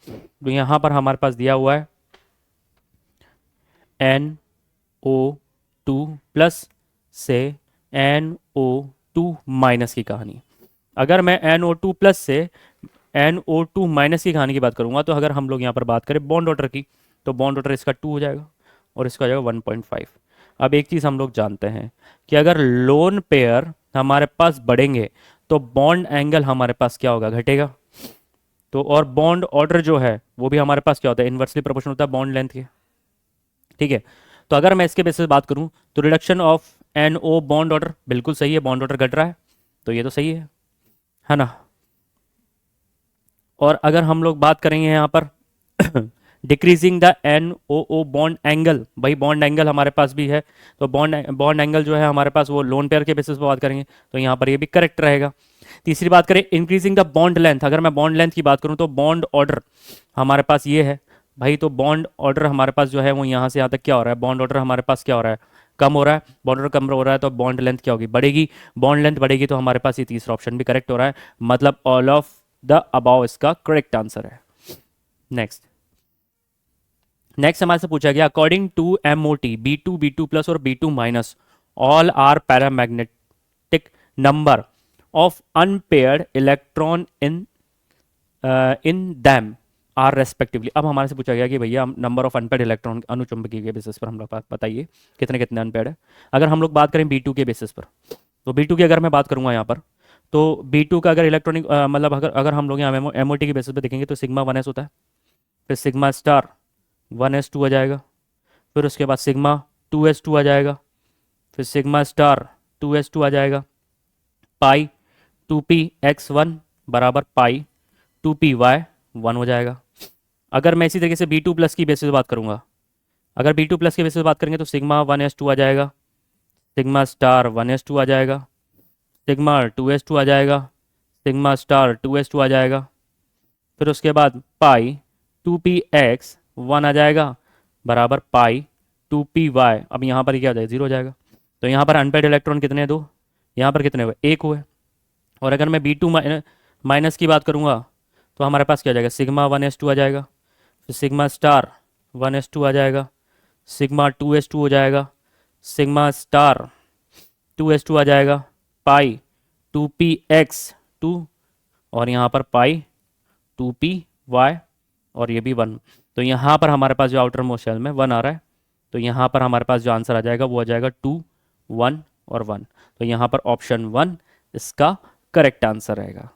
तो यहाँ पर हमारे पास दिया हुआ है NO2+ से NO2- की कहानी। अगर मैं NO2+ से NO2- की कहानी की बात करूंगा, तो अगर हम लोग यहाँ पर बात करें बॉन्ड ऑर्डर की, तो बॉन्ड ऑर्डर इसका 2 हो जाएगा और इसका हो जाएगा 1.5। अब एक चीज़ हम लोग जानते हैं कि अगर लोन पेयर हमारे पास बढ़ेंगे तो बॉन्ड एंगल हमारे पास क्या होगा, घटेगा। तो और बॉन्ड ऑर्डर जो है वो भी हमारे पास क्या होता है, इन्वर्सली प्रोपोर्शनल होता है बॉन्ड लेंथ के। ठीक है, तो अगर मैं इसके बेसिस बात करूं तो reduction of NO bond order बिल्कुल सही है, बॉन्ड ऑर्डर घट रहा है, तो ये तो सही है ना। और अगर हम लोग बात करेंगे यहाँ पर decreasing the NOO bond angle, भाई बॉन्ड एंगल हमारे पास भी है, तो बॉन्ड बॉन्ड एंगल जो है हमारे पास वो लोन पेयर के बेसिस पर बात करेंगे, तो यहाँ पर ये भी करेक्ट रहेगा। तीसरी बात करें इंक्रीजिंग द बॉन्ड लेंथ, अगर मैं बॉन्ड लेंथ की बात करूँ तो बॉन्ड ऑर्डर हमारे पास ये है भाई, तो बॉन्ड ऑर्डर हमारे पास जो है वो यहाँ से यहाँ तक क्या हो रहा है, बॉन्ड ऑर्डर हमारे पास क्या हो रहा है, कम हो रहा है, बॉन्ड ऑर्डर कम हो रहा है, तो बॉन्ड लेंथ क्या होगी, बढ़ेगी। बॉन्ड लेंथ बढ़ेगी तो हमारे पास ये तीसरा ऑप्शन भी करेक्ट हो रहा है, मतलब ऑल ऑफ द अबाव इसका करेक्ट आंसर है। नेक्स्ट नेक्स्ट हमारे से पूछा गया अकॉर्डिंग टू MOT B2+ और B2- all are paramagnetic number of unpaired electron in them are respectively. अब हमारे से पूछा गया कि भैया नंबर ऑफ अनपेयर्ड इलेक्ट्रॉन अनुचुंबकीय के बेसिस पर हम लोग बताइए कितने कितने अनपेयर्ड है। अगर हम लोग बात करें B2 के बेसिस पर, तो B2 की अगर मैं बात करूंगा यहाँ पर, तो B2 का अगर इलेक्ट्रॉनिक मतलब अगर हम लोग यहाँ MOT के बेसिस पर देखेंगे तो सिग्मा 1s होता है, फिर सिग्मा स्टार 1s2 आ जाएगा, फिर उसके बाद सिग्मा 2s2 आ जाएगा, फिर सिग्मा स्टार 2s2 आ जाएगा, पाई 2p(x1) बराबर पाई 2py(1) हो जाएगा। अगर मैं इसी तरीके से B2+ की बेसिस बात करूंगा, अगर B2+ की बेसिस बात करेंगे तो सिग्मा 1s2 आ जाएगा, सिग्मा स्टार 1s2 आ जाएगा, सिग्मा 2s2 आ जाएगा, सिग्मा स्टार 2s2 आ जाएगा, फिर उसके बाद पाई 2p(x)(1) आ जाएगा बराबर पाई 2p(y). अब यहाँ पर क्या हो जाएगा, 0 हो जाएगा। तो यहाँ पर अनपेड इलेक्ट्रॉन कितने हैं, 2। यहाँ पर कितने हुए, 1 हुए। और अगर मैं B2 माइनस की बात करूँगा तो हमारे पास क्या आ जाएगा, सिग्मा 1s2 आ जाएगा, फिर सिग्मा स्टार 1s2 आ जाएगा, सिग्मा 2s2 हो जाएगा, सिग्मा स्टार 2s2 आ जाएगा, पाई 2p(x)(2), और यहाँ पर पाई 2p(y), और ये भी 1। तो यहाँ पर हमारे पास जो आउटर मोस्ट शेल में 1 आ रहा है, तो यहाँ पर हमारे पास जो आंसर आ जाएगा वो आ जाएगा 2, 1 और 1। तो यहाँ पर ऑप्शन 1 इसका करेक्ट आंसर रहेगा।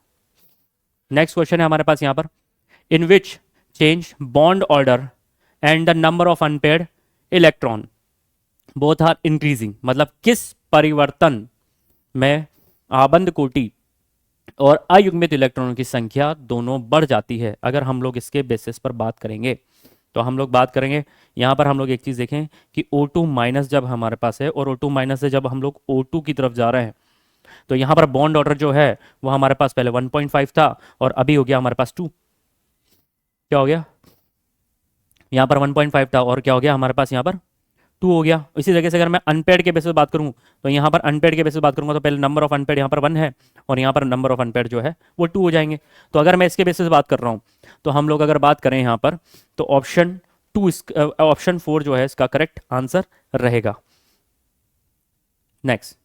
नेक्स्ट क्वेश्चन है हमारे पास यहाँ पर, in which change bond order and the number of unpaired electron both are increasing, मतलब किस परिवर्तन में आबंद कोटि और अयुग्मित इलेक्ट्रॉनों की संख्या दोनों बढ़ जाती है। अगर हम लोग इसके बेसिस पर बात करेंगे तो हम लोग बात करेंगे, यहाँ पर हम लोग एक चीज़ देखें कि O2 माइनस जब हमारे पास है और O2 माइनस से जब हम लोग O2 की तरफ जा रहे हैं, तो यहाँ पर बॉन्ड ऑर्डर जो है वो हमारे पास पहले 1.5 था और अभी हो गया हमारे पास 2। क्या हो गया, यहाँ पर 1.5 था और क्या हो गया हमारे पास यहाँ पर 2 हो गया। इसी तरीके से अगर मैं अनपेड के बेसिस पर बात करूँ तो यहाँ पर अनपेड के बेसिस पर बात करूँगा तो पहले नंबर ऑफ अनपेड यहाँ पर 1 है और यहाँ पर नंबर ऑफ अनपेड जो है वो 2 हो जाएंगे। तो अगर मैं इसके बेसिस पर बात कर रहा हूँ तो हम लोग अगर बात करें यहाँ पर तो ऑप्शन 4 जो है इसका करेक्ट आंसर रहेगा। नेक्स्ट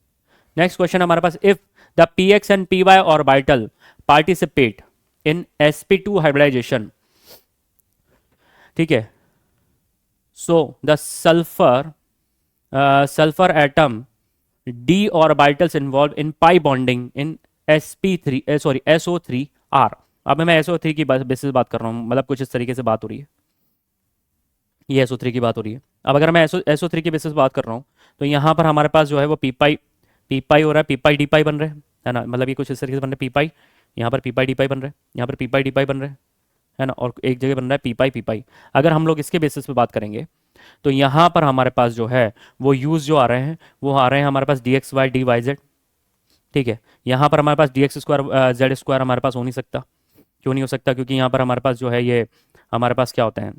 क्वेश्चन हमारे पास, if the px and py orbital participate in sp2 hybridisation, ठीक है, so the sulphur atom d orbitals involve in pi bonding in SO3R। अब मैं SO3 की बेसिस बात कर रहा हूँ, मतलब कुछ इस तरीके से बात हो रही है, ये SO3 की बात हो रही है। अब अगर मैं SO3 की बेसिस बात कर रहा हूँ तो यहाँ पर हमारे पास जो है वो पी पाई हो रहा है, पी पाई डी पाई बन रहे हैं, है ना, मतलब ये कुछ इस तरीके से बन रहे हैं, पी पाई यहाँ पर पी पाई डी पाई बन रहे हैं, यहाँ पर पी पाई डी पाई बन रहे हैं, है ना, और एक जगह बन रहा है पी पाई। अगर हम लोग इसके बेसिस पे बात करेंगे तो यहाँ पर हमारे पास जो है वो यूज़ जो आ रहे हैं वो आ रहे हैं हमारे पास DXY DYZ, ठीक है। यहाँ पर हमारे पास DX² Z² हमारे पास हो नहीं सकता। क्यों नहीं हो सकता, क्योंकि यहाँ पर हमारे पास जो है ये हमारे पास क्या होते हैं,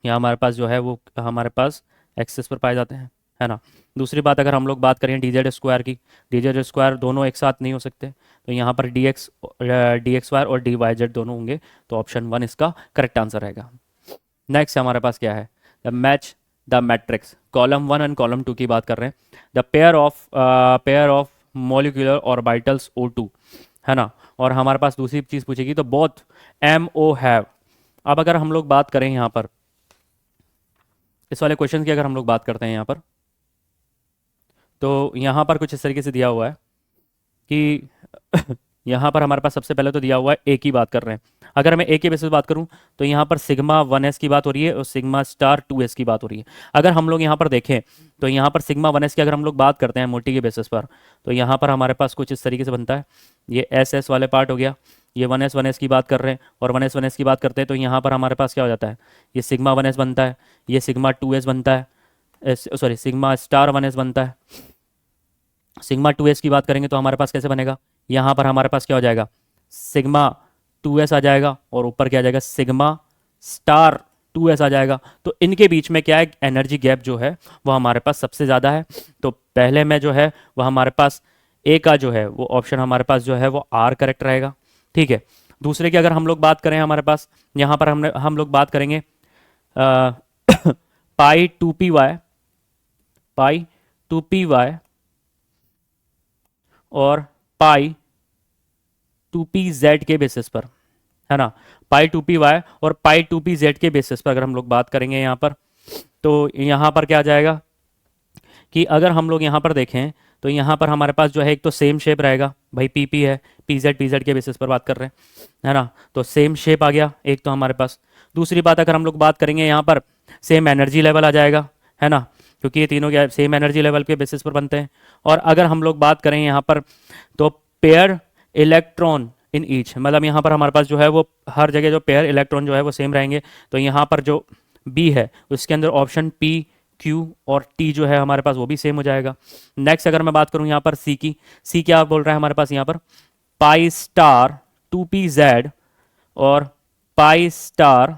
यहाँ हमारे पास जो है वो हमारे पास एक्सेस पर पाए जाते हैं, है ना। दूसरी बात अगर हम लोग बात करें DZ² की, DZ² दोनों एक साथ नहीं हो सकते, तो यहाँ पर DXY और DYZ दोनों होंगे, तो ऑप्शन 1 इसका करेक्ट आंसर रहेगा। नेक्स्ट हमारे पास क्या है, the match the matrix, column 1 and column 2 की बात कर रहे हैं, the pair of molecular orbitals O2, है ना, और हमारे पास दूसरी चीज़ पूछेगी तो बोथ MO हैव। अब अगर हम लोग बात करें यहाँ पर इस वाले क्वेश्चन की, अगर हम लोग बात करते हैं यहाँ पर, तो यहाँ पर कुछ इस तरीके से दिया हुआ है कि यहाँ पर हमारे पास सबसे पहले तो दिया हुआ है ए की बात कर रहे हैं। अगर मैं ए के बेसिस बात करूँ तो यहाँ पर सिग्मा 1s की बात हो रही है और सिग्मा स्टार 2s की बात हो रही है। अगर हम लोग यहाँ पर देखें तो यहाँ पर सिग्मा 1s की अगर हम लोग बात करते हैं मोटी के बेसिस पर, तो यहाँ पर हमारे पास कुछ इस तरीके से बनता है, ये SS वाले पार्ट हो गया, ये 1s की बात कर रहे हैं और 1s की बात करते हैं, तो यहाँ पर हमारे पास क्या हो जाता है, ये सिग्मा 1s बनता है, ये सिग्मा 2s बनता है, सॉरी सिग्मा स्टार 1s बनता है। सिग्मा 2s की बात करेंगे तो हमारे पास कैसे बनेगा, यहाँ पर हमारे पास क्या हो जाएगा, सिग्मा 2s आ जाएगा और ऊपर क्या आ जाएगा, सिग्मा स्टार 2s आ जाएगा। तो इनके बीच में क्या है, एनर्जी गैप जो है वो हमारे पास सबसे ज़्यादा है। तो पहले में जो है वो हमारे पास ए का जो है वो ऑप्शन हमारे पास जो है वो R करेक्ट रहेगा, ठीक है। दूसरे की अगर हम लोग बात करें, हमारे पास यहाँ पर हम लोग बात करेंगे पाई 2py और पाई 2pz के बेसिस पर, है ना, पाई 2py और पाई 2pz के बेसिस पर अगर हम लोग बात करेंगे यहाँ पर, तो यहाँ पर क्या आ जाएगा कि अगर हम लोग यहाँ पर देखें तो यहाँ पर हमारे पास जो है एक तो सेम शेप रहेगा, भाई PP है, PZ के बेसिस पर बात कर रहे हैं, है ना, तो सेम शेप आ गया एक तो हमारे पास। दूसरी बात अगर हम लोग बात करेंगे यहाँ पर सेम एनर्जी लेवल आ जाएगा, है ना, क्योंकि ये तीनों क्या सेम एनर्जी लेवल के बेसिस पर बनते हैं। और अगर हम लोग बात करें यहाँ पर तो पेयर इलेक्ट्रॉन इन ईच, मतलब यहाँ पर हमारे पास जो है वो हर जगह जो पेयर इलेक्ट्रॉन जो है वो सेम रहेंगे। तो यहाँ पर जो B है उसके अंदर ऑप्शन P Q और T जो है हमारे पास वो भी सेम हो जाएगा। नेक्स्ट अगर मैं बात करूँ यहाँ पर C की, C क्या बोल रहा है हमारे पास यहाँ पर, पाई स्टार 2pz और पाई स्टार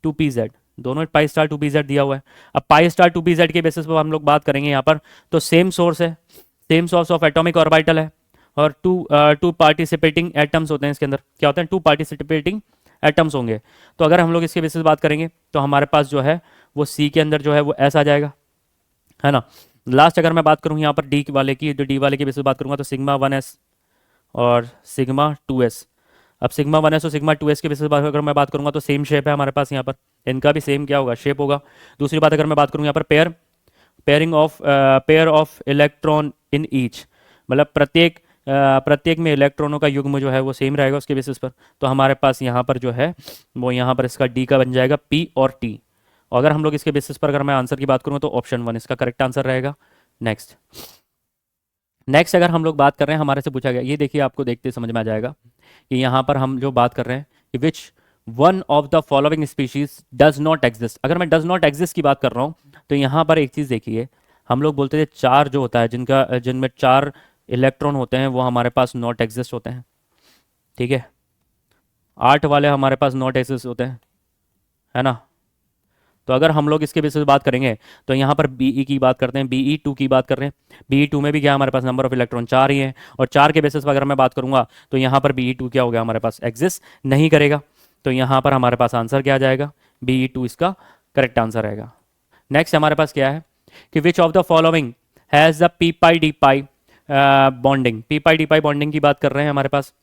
2pz, दोनों पाई स्टार 2pz दिया हुआ है। अब पाई स्टार 2pz के बेसिस पर हम लोग बात करेंगे यहाँ पर, तो सेम सोर्स है, same source of atomic orbital है, और टू पार्टिसिपेटिंग एटम्स होते हैं इसके अंदर, क्या होते हैं, टू पार्टिसिपेटिंग एटम्स होंगे। तो अगर हम लोग इसके बेसिस बात करेंगे तो हमारे पास जो है वो सी के अंदर जो है वो एस आ जाएगा, है ना। लास्ट अगर मैं बात करूँ यहाँ पर डी वाले की, तो डी वाले की बेसिस बात करूँगा तो सिग्मा 1s और सिग्मा 2s। अब सिग्मा 1s और सिग्मा 2s के बेसिस अगर मैं बात करूँगा तो सेम शेप है हमारे पास यहाँ पर, इनका भी सेम क्या होगा, शेप होगा। दूसरी बात अगर मैं बात करूँ यहाँ पर pair of electron in each, मतलब प्रत्येक में इलेक्ट्रॉनों का युग्म जो है वो सेम रहेगा उसके बेसिस पर। तो हमारे पास यहाँ पर जो है वो यहाँ पर इसका डी का बन जाएगा पी और टी। और अगर हम लोग इसके बेसिस पर अगर मैं आंसर की बात करूँ तो ऑप्शन 1 इसका करेक्ट आंसर रहेगा। नेक्स्ट नेक्स्ट अगर हम लोग बात कर रहे हैं, हमारे से पूछा गया, ये देखिए आपको देखते समझ में आ जाएगा कि यहाँ पर हम जो बात कर रहे हैं कि which one of the following species does not exist. अगर मैं डज नॉट एग्जिस्ट की बात कर रहा हूँ तो यहाँ पर एक चीज़ देखिए, हम लोग बोलते थे चार जो होता है जिनमें 4 इलेक्ट्रॉन होते हैं वो हमारे पास नॉट एग्जिस्ट होते हैं, ठीक है। 8 वाले हमारे पास नॉट एग्जिस्ट होते हैं, है ना। तो अगर हम लोग इसके बेसिस पे बात करेंगे तो यहाँ पर बी की बात करते हैं, BE2 की बात कर रहे हैं, BE2 में भी क्या हमारे पास नंबर ऑफ इलेक्ट्रॉन 4 ही है, और 4 के बेसिस पर अगर मैं बात करूँगा तो यहाँ पर BE2 क्या हो गया हमारे पास, एग्जिस्ट नहीं करेगा। तो यहाँ पर हमारे पास आंसर क्या आ जाएगा, BE2 इसका करेक्ट आंसर रहेगा। नेक्स्ट हमारे पास क्या है कि which of the following has the P pi D pi bonding, P pi D pi bonding की बात कर रहे हैं हमारे पास,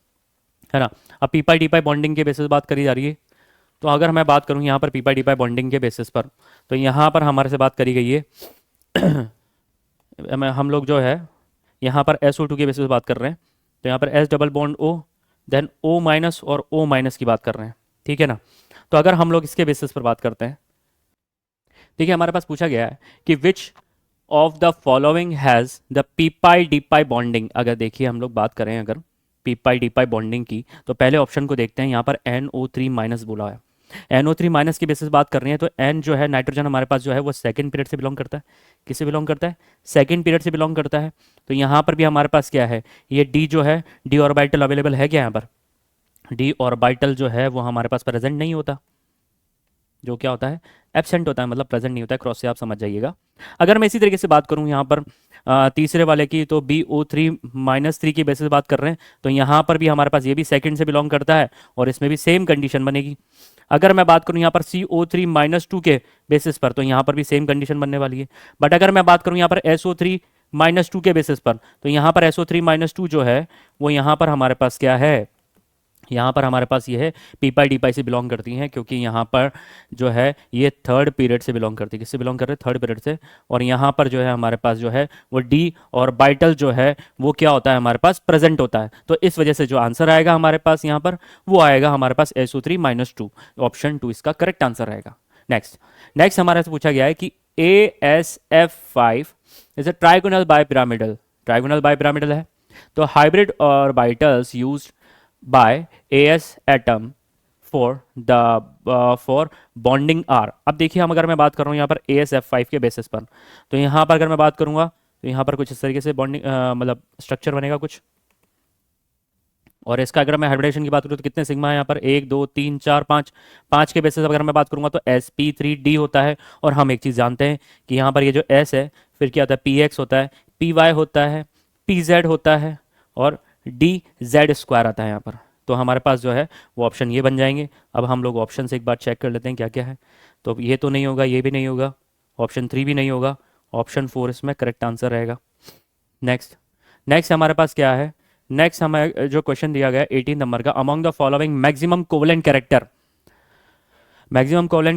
है ना। अब पी पाई डी पाई बॉन्डिंग के बेसिस बात करी जा रही है, तो अगर मैं बात करूँ यहाँ पर पी पाई डी पाई बॉन्डिंग के बेसिस पर, तो यहाँ पर हमारे से बात करी गई है हम लोग जो है यहाँ पर SO2 के बेसिस बात कर रहे हैं, तो यहाँ पर S double bond O, then O minus और O माइनस की बात कर रहे हैं, ठीक है ना। तो अगर हम लोग इसके बेसिस पर बात करते हैं, देखिए हमारे पास पूछा गया है कि which of the following has the P pi D pi bonding. अगर देखिए हम लोग बात करें अगर पी पाई डी पाई बॉन्डिंग की, तो पहले ऑप्शन को देखते हैं, यहाँ पर NO3 माइनस बोला है, NO3 माइनस की बेसिस बात कर रही है, तो N जो है नाइट्रोजन हमारे पास जो है वो सेकंड पीरियड से बिलोंग करता है, किससे बिलोंग करता है, सेकंड पीरियड से बिलोंग करता है। तो यहाँ पर भी हमारे पास क्या है, ये D जो है, D ऑर्बिटल अवेलेबल है क्या यहाँ पर, D ऑर्बिटल जो है वो हमारे पास प्रेजेंट नहीं होता, जो क्या होता है, एब्सेंट होता है, मतलब प्रेजेंट नहीं होता है, क्रॉस से आप समझ जाइएगा। अगर मैं इसी तरीके से बात करूँ यहाँ पर तीसरे वाले की, तो BO3-3 की बेसिस बात कर रहे हैं, तो यहाँ पर भी हमारे पास ये भी सेकंड से बिलोंग करता है और इसमें भी सेम कंडीशन बनेगी। अगर मैं बात करूँ यहाँ पर CO3-2 के बेसिस पर, तो यहाँ पर भी सेम कंडीशन बनने वाली है। बट अगर मैं बात करूँ यहाँ पर SO3-2 के बेसिस पर, तो यहाँ पर SO3-2 जो है वो यहाँ पर हमारे पास क्या है, यहाँ पर हमारे पास ये है पी पाई डी पाई से बिलोंग करती हैं, क्योंकि यहाँ पर जो है ये थर्ड पीरियड से बिलोंग करती है, किससे बिलोंग कर रहे हैं, थर्ड पीरियड से। और यहाँ पर जो है हमारे पास जो है वो डी और बाइटल जो है वो क्या होता है हमारे पास, प्रेजेंट होता है। तो इस वजह से जो आंसर आएगा हमारे पास यहाँ पर वो आएगा हमारे पास SO3-2, ऑप्शन 2 इसका करेक्ट आंसर रहेगा। नेक्स्ट हमारे से पूछा गया है कि AsF5 is a trigonal bi pyramidal है, तो hybrid orbitals used by AS atom for the for bonding R। अब देखिए हम अगर मैं बात कर रहा हूँ यहाँ पर AsF5 के बेसिस पर, तो यहाँ पर अगर मैं बात करूँगा तो यहाँ पर कुछ इस तरीके से बॉन्डिंग मतलब स्ट्रक्चर बनेगा कुछ। और इसका अगर मैं हाइब्रिडेशन की बात करूँ तो कितने सिग्मा है यहाँ पर, 1 2 3 4 5, 5 के बेसिस अगर मैं बात करूँगा तो sp3d होता है। और हम एक चीज़ जानते हैं कि यहाँ पर ये जो S है फिर क्या होता है, px होता है, py होता है, pz होता है और dz² आता है यहाँ पर। तो हमारे पास जो है वो ऑप्शन ये बन जाएंगे। अब हम लोग ऑप्शन से एक बार चेक कर लेते हैं क्या क्या है। तो ये तो नहीं होगा, ये भी नहीं होगा, ऑप्शन 3 भी नहीं होगा, ऑप्शन 4 इसमें करेक्ट आंसर रहेगा। नेक्स्ट हमारे पास क्या है, नेक्स्ट हमें जो क्वेश्चन दिया गया 18 नंबर का, among the following maximum covalent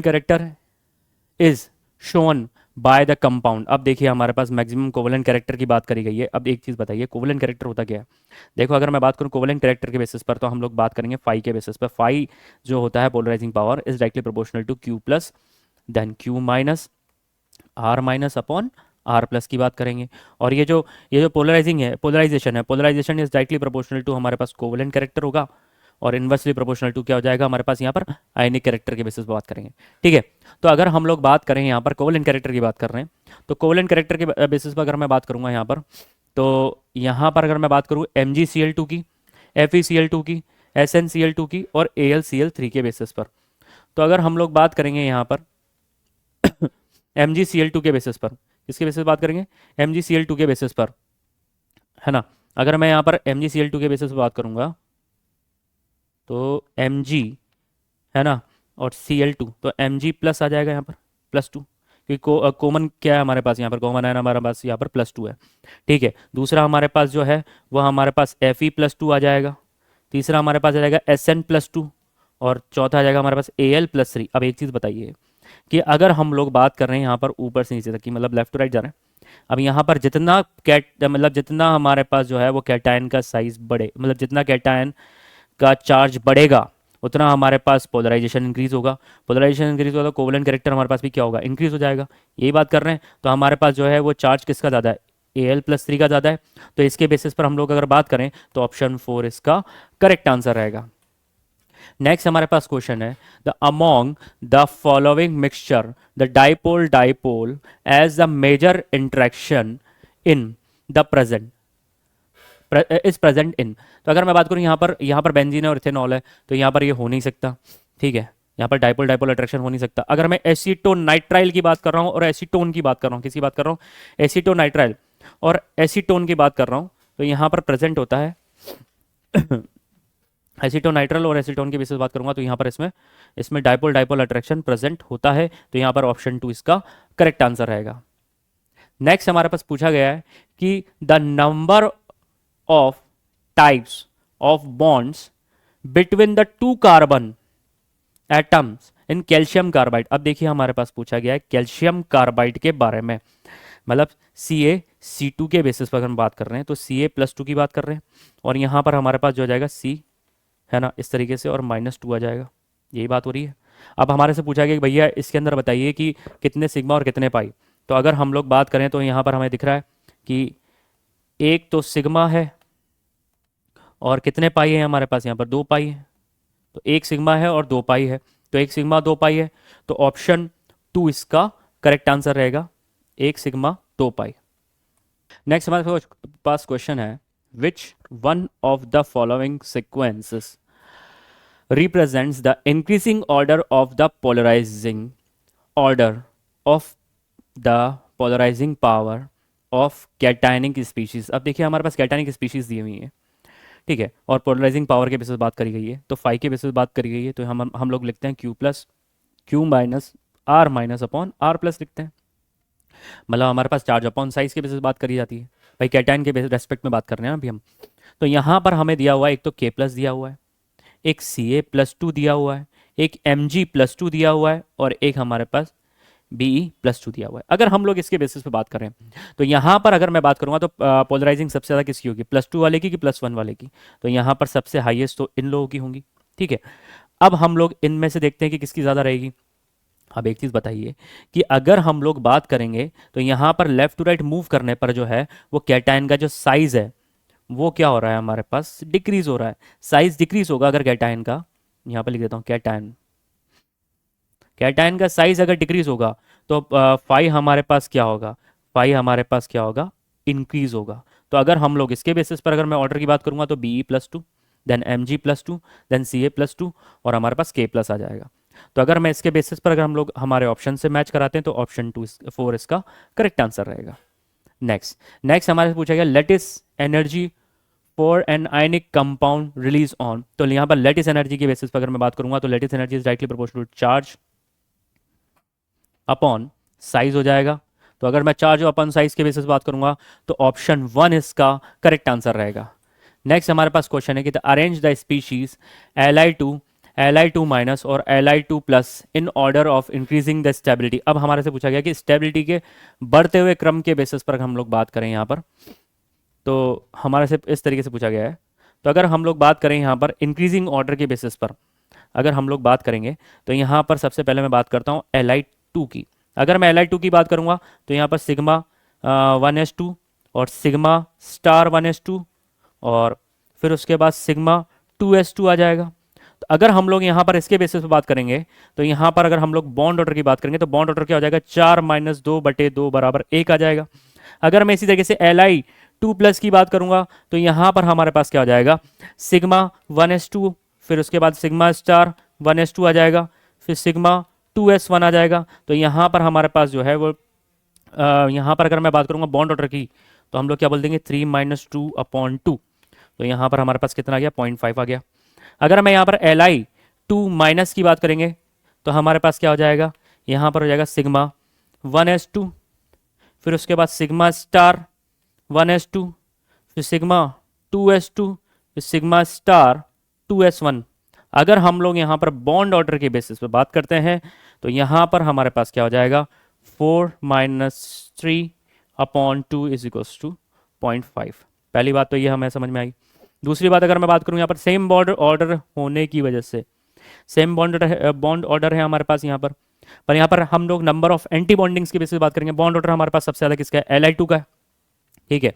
character is shown by the compound. अब देखिए हमारे पास मैक्सिमम कोवेलेंट कैरेक्टर की बात करी गई है। अब एक चीज़ बताइए कोवेलेंट कैरेक्टर होता क्या है। देखो अगर मैं बात करूँ कोवेलेंट कैरेक्टर के बेसिस पर, तो हम लोग बात करेंगे फाई के बेसिस पर। फाई जो होता है polarizing power is directly proportional to Q plus then Q minus R minus upon R plus की बात करेंगे। और ये जो पोलराइजेशन है, polarization is directly proportional to हमारे पास कोवेलेंट कैरेक्टर होगा। और इन्वर्सली प्रोपोर्शनल टू क्या हो जाएगा हमारे पास यहाँ पर आयनिक कैरेक्टर के बेसिस पर बात करेंगे। ठीक है, तो अगर हम लोग बात करें यहाँ पर कोवलेंट कैरेक्टर की बात कर रहे हैं, तो कोवलेंट कैरेक्टर के बेसिस पर अगर मैं बात करूँगा यहाँ पर, तो यहाँ पर अगर मैं बात करूँ MgCl2 की, FeCl2 की, SnCl2 की और AlCl3 के बेसिस पर, तो अगर हम लोग बात करेंगे यहाँ पर MgCl2 के बेसिस पर, किसके बेसिस पर बात करेंगे, MgCl2 के बेसिस पर, है ना। अगर मैं यहाँ पर MgCl2 के बेसिस पर बात करूँगा तो Mg, है ना, और Cl2, तो Mg प्लस आ जाएगा यहाँ पर +2, क्योंकि कॉमन क्या है हमारे पास यहाँ पर, कॉमन है ना हमारे पास यहाँ पर +2 है। ठीक है, दूसरा हमारे पास जो है वह हमारे पास Fe+2 आ जाएगा, तीसरा हमारे पास आ जाएगा Sn+2 और चौथा आ जाएगा हमारे पास Al+3। अब एक चीज़ बताइए कि अगर हम लोग बात कर रहे हैं यहाँ पर ऊपर से नीचे तक की, मतलब लेफ्ट टू राइट जा रहे हैं, अब यहाँ पर जितना मतलब जितना हमारे पास जो है वो कैटायन का साइज बढ़े, मतलब जितना कैटायन का चार्ज बढ़ेगा उतना हमारे पास पोलराइजेशन इंक्रीज होगा, पोलराइजेशन इंक्रीज होगा तो कोवलेंट कैरेक्टर हमारे पास भी क्या होगा, इंक्रीज हो जाएगा। यही बात कर रहे हैं, तो हमारे पास जो है वो चार्ज किसका ज़्यादा है, Al+3 का ज़्यादा है। तो इसके बेसिस पर हम लोग अगर बात करें तो ऑप्शन 4 इसका करेक्ट आंसर रहेगा। नेक्स्ट हमारे पास क्वेश्चन है, the among the following mixture the dipole dipole as the major interaction in the present is present in. तो अगर मैं बात करूँ यहाँ पर बेंजीन और इथेनॉल है, तो यहाँ पर ये हो नहीं सकता। ठीक है, यहाँ पर डाइपोल डाइपोल अट्रैक्शन हो नहीं सकता। अगर मैं एसीटोन नाइट्राइल की बात कर रहा हूँ और एसीटोन की बात कर रहा हूँ, किसकी बात कर रहा हूँ, एसीटोन नाइट्राइल और एसीटोन की बात कर रहा हूँ, तो यहाँ पर प्रेजेंट होता है एसीटोन नाइट्राइल और एसीटोन की बेसिस बात करूंगा तो यहाँ पर इसमें इसमें डाइपोल डाइपोल अट्रैक्शन प्रेजेंट होता है, तो यहाँ पर ऑप्शन 2 इसका करेक्ट आंसर रहेगा। नेक्स्ट हमारे पास पूछा गया है कि the number of types of bonds between the two carbon atoms in calcium carbide. अब देखिए हमारे पास पूछा गया है कैल्शियम कार्बाइड के बारे में, मतलब CaC2 के बेसिस पर अगर हम बात कर रहे हैं तो Ca+2 की बात कर रहे हैं, और यहाँ पर हमारे पास जो हो जाएगा C, है ना, इस तरीके से, और -2 आ जाएगा। यही बात हो रही है। अब हमारे से पूछा गया कि भैया इसके अंदर बताइए कि कितने सिग्मा और कितने पाई। तो अगर हम लोग बात करें तो यहाँ पर हमें दिख रहा है कि एक तो सिग्मा है और कितने पाई है हमारे पास, यहाँ पर 2 पाई है। तो एक सिग्मा है और 2 पाई है, तो एक सिग्मा 2 पाई है, तो ऑप्शन 2 इसका करेक्ट आंसर रहेगा, एक सिग्मा 2 पाई। नेक्स्ट हमारे पास क्वेश्चन है, which one of the following sequences represents the increasing order of the polarizing order of the polarizing power of cationic species। अब देखिए हमारे पास कैटायनिक स्पीशीज दी हुई है, ठीक है, और पोलराइजिंग पावर के बेसिस बात करी गई है, तो फाई के बेसिस बात करी गई है, तो हम लोग लिखते हैं Q+Q-R- लिखते हैं, मतलब हमारे पास चार्ज अपॉन साइज के बेसिस बात करी जाती है। भाई कैटायन के रेस्पेक्ट में बात कर रहे हैं अभी हम। तो यहाँ पर हमें दिया हुआ है, एक तो K+ दिया हुआ है, एक Ca+2 दिया हुआ है, एक Mg+2 दिया हुआ है, और एक हमारे पास Be+2 दिया हुआ है। अगर हम लोग इसके बेसिस पे बात करें तो यहाँ पर अगर मैं बात करूँगा तो पोलराइजिंग सबसे ज़्यादा किसकी होगी, +2 वाले की कि +1 वाले की। तो यहाँ पर सबसे हाईएस्ट तो इन लोगों की होंगी। ठीक है, अब हम लोग इनमें से देखते हैं कि किसकी ज़्यादा रहेगी। अब एक चीज़ बताइए कि अगर हम लोग बात करेंगे तो यहाँ पर लेफ्ट टू राइट मूव करने पर जो है वो कैटायन का जो साइज़ है वो क्या हो रहा है, हमारे पास डिक्रीज हो रहा है। साइज डिक्रीज होगा अगर कैटायन का, यहाँ पर लिख देता हूँ कैटायन, कैटायन का साइज अगर डिक्रीज होगा तो फाई हमारे पास क्या होगा, फाई हमारे पास क्या होगा, इंक्रीज होगा। तो अगर हम लोग इसके बेसिस पर अगर मैं ऑर्डर की बात करूंगा तो Be+2, then Mg+2, then Ca+2, और हमारे पास K+ आ जाएगा। तो अगर मैं इसके बेसिस पर अगर हम लोग हमारे ऑप्शन से मैच कराते हैं तो ऑप्शन 4 इसका करेक्ट आंसर रहेगा। नेक्स्ट हमारे से पूछा गया lattice energy for an ionic compound release on. तो यहाँ पर लेटिस एनर्जी की बेसिस पर अगर मैं बात करूंगा तो lattice energy is directly proportional to charge upon size हो जाएगा। तो अगर मैं चार्ज अपॉन साइज के बेसिस बात करूंगा तो ऑप्शन 1 इसका करेक्ट आंसर रहेगा। नेक्स्ट हमारे पास क्वेश्चन है कि अरेंज द स्पीशीज Li2 और Li2+ in order of increasing the stability. अब हमारे से पूछा गया कि स्टेबिलिटी के बढ़ते हुए क्रम के बेसिस पर हम लोग बात करें यहाँ पर, तो हमारे से इस तरीके से पूछा गया है। तो अगर हम लोग बात करें यहाँ पर इंक्रीजिंग ऑर्डर के बेसिस पर अगर हम लोग बात करेंगे तो यहाँ पर सबसे पहले मैं बात करता हूँ Li2 की। अगर मैं Li2 की बात करूँगा तो यहाँ पर सिग्मा 1s2 और सिग्मा स्टार 1s2 और फिर उसके बाद सिग्मा 2s2 आ जाएगा। तो अगर हम लोग यहाँ पर इसके बेसिस पे बात करेंगे तो यहाँ पर अगर हम लोग बॉन्ड ऑर्डर की बात करेंगे तो बॉन्ड ऑर्डर क्या हो जाएगा, 4-2/2 बराबर 1 आ जाएगा। अगर मैं इसी तरीके से Li2+ की बात करूंगा तो यहाँ पर हमारे पास क्या हो जाएगा, सिग्मा 1s2, फिर उसके बाद सिग्मा स्टार 1s2 आ जाएगा, फिर सिग्मा 2s1 आ जाएगा। तो यहाँ पर हमारे पास जो है वो यहाँ पर अगर मैं बात करूंगा बॉन्ड ऑर्डर की तो हम लोग क्या बोल देंगे, 3-2/2। तो यहाँ पर हमारे पास कितना आ गया, 0.5 आ गया। अगर मैं यहाँ पर Li2- की बात करेंगे तो हमारे पास क्या हो जाएगा, यहाँ पर हो जाएगा सिग्मा 1s2, फिर उसके बाद सिग्मा स्टार 1s2, फिर सिग्मा 2s2, फिर सिग्मा स्टार 2s1। अगर हम लोग यहाँ पर बॉन्ड ऑर्डर के बेसिस पे बात करते हैं तो यहाँ पर हमारे पास क्या हो जाएगा, 4-3/2 इज इक्वल्स टू 0.5। पहली बात तो ये हमें समझ में आई। दूसरी बात अगर मैं बात करूँ यहाँ पर सेम बॉन्ड ऑर्डर होने की वजह से, सेम बॉन्ड ऑर्डर है हमारे पास यहाँ पर यहाँ पर हम लोग नंबर ऑफ एंटी बॉन्डिंग्स की बेसिस पे बात करेंगे। बॉन्ड ऑर्डर हमारे पास सबसे ज़्यादा किसका है, Li2 का है, ठीक है।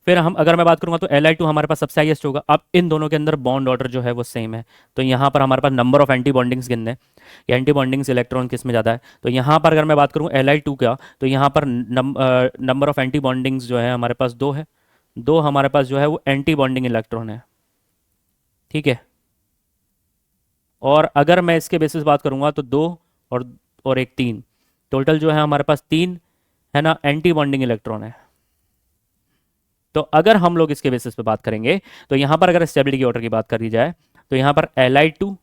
फिर हम अगर मैं बात करूंगा तो Li2 हमारे पास सबसे हाईएस्ट होगा। अब इन दोनों के अंदर बॉन्ड ऑर्डर जो है वो सेम है, तो यहाँ पर हमारे पास नंबर ऑफ एंटी बॉन्डिंग्स कितने हैं, या एंटी बॉन्डिंग्स इलेक्ट्रॉन किस में ज़्यादा है। तो यहाँ पर अगर मैं बात करूँ Li2 का तो यहाँ पर नंबर ऑफ एंटी बॉन्डिंग्स जो है हमारे पास 2 है, 2 हमारे पास जो है वो एंटी बॉन्डिंग इलेक्ट्रॉन है, ठीक है। और अगर मैं इसके बेसिस बात करूंगा तो 2 और एक 3, टोटल जो है हमारे पास 3 है ना एंटी बॉन्डिंग इलेक्ट्रॉन है। तो अगर हम लोग इसके बेसिस पे बात करेंगे तो यहाँ पर अगर स्टेबिलिटी ऑर्डर की बात करी जाए तो यहाँ पर Li2,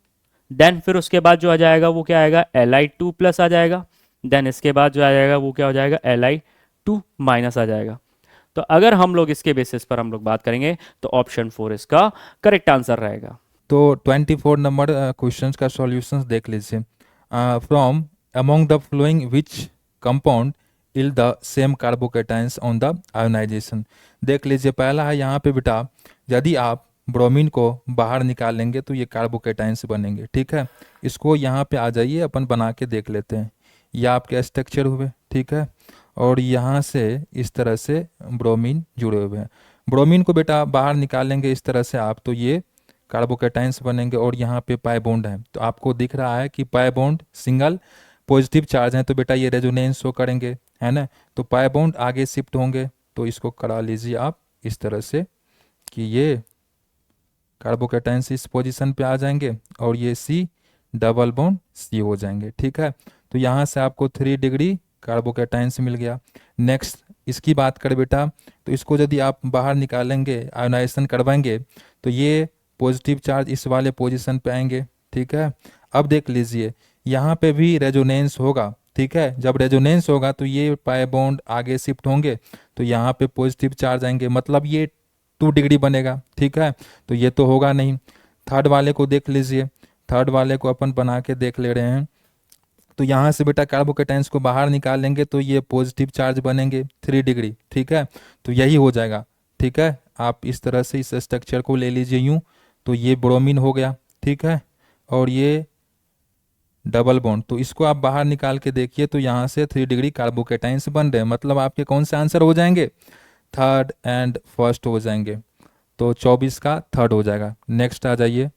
देन फिर उसके बाद जो आ जाएगा वो क्या आएगा, Li2+ आ जाएगा, देन इसके बाद जो आ जाएगा वो क्या हो जाएगा, Li2- आ जाएगा। तो अगर हम लोग इसके बेसिस पर हम लोग बात करेंगे तो ऑप्शन 4 इसका करेक्ट आंसर रहेगा। तो 24 नंबर क्वेश्चंस का सॉल्यूशंस देख लीजिए। From among the following which compound will the same carbocations on the ionization. देख लीजिए पहला है यहाँ पे बेटा, यदि आप ब्रोमीन को बाहर निकाल लेंगे तो ये कार्बोकेटाइंस बनेंगे, ठीक है। इसको यहाँ पे आ जाइए, अपन बना के देख लेते हैं। ये आपके स्ट्रक्चर हुए, ठीक है, और यहाँ से इस तरह से ब्रोमीन जुड़े हुए हैं। ब्रोमीन को बेटा बाहर निकालेंगे इस तरह से आप, तो ये कार्बोकेटाइंस बनेंगे, और यहाँ पे पाई बॉन्ड है। तो आपको दिख रहा है कि pi bond single positive charge है, तो बेटा ये रेजोनेंस शो करेंगे, है ना। तो पाई बॉन्ड आगे शिफ्ट होंगे, तो इसको करा लीजिए आप इस तरह से कि ये कार्बोकेटाइंस इस पोजीशन पे आ जाएंगे और ये C डबल बॉन्ड C हो जाएंगे, ठीक है। तो यहाँ से आपको 3 डिग्री कार्बोकेटाइंस मिल गया। नेक्स्ट इसकी बात करें बेटा, तो इसको यदि आप बाहर निकालेंगे, आयोनाइजेशन करवाएंगे, तो ये पॉजिटिव चार्ज इस वाले पोजीशन पे आएंगे, ठीक है। अब देख लीजिए यहाँ पे भी रेजोनेंस होगा, ठीक है। जब रेजोनेंस होगा तो ये पाई बॉन्ड आगे शिफ्ट होंगे, तो यहाँ पे पॉजिटिव चार्ज आएंगे, मतलब ये 2 डिग्री बनेगा, ठीक है। तो ये तो होगा नहीं। थर्ड वाले को देख लीजिए, थर्ड वाले को अपन बना के देख ले रहे हैं। तो यहाँ से बेटा कार्बोकेटाइंस को बाहर निकाल लेंगे तो ये पॉजिटिव चार्ज बनेंगे 3 डिग्री, ठीक है। तो यही हो जाएगा, ठीक है। आप इस तरह से इस स्ट्रक्चर को ले लीजिए यूँ, तो ये ब्रोमीन हो गया, ठीक है, और ये डबल बॉन्ड। तो इसको आप बाहर निकाल के देखिए तो यहाँ से 3 डिग्री कार्बोकेटाइंस बन रहे हैं, मतलब आपके कौन से आंसर हो जाएंगे, थर्ड एंड फर्स्ट हो जाएंगे। तो 24 का थर्ड हो जाएगा। नेक्स्ट आ जाइए,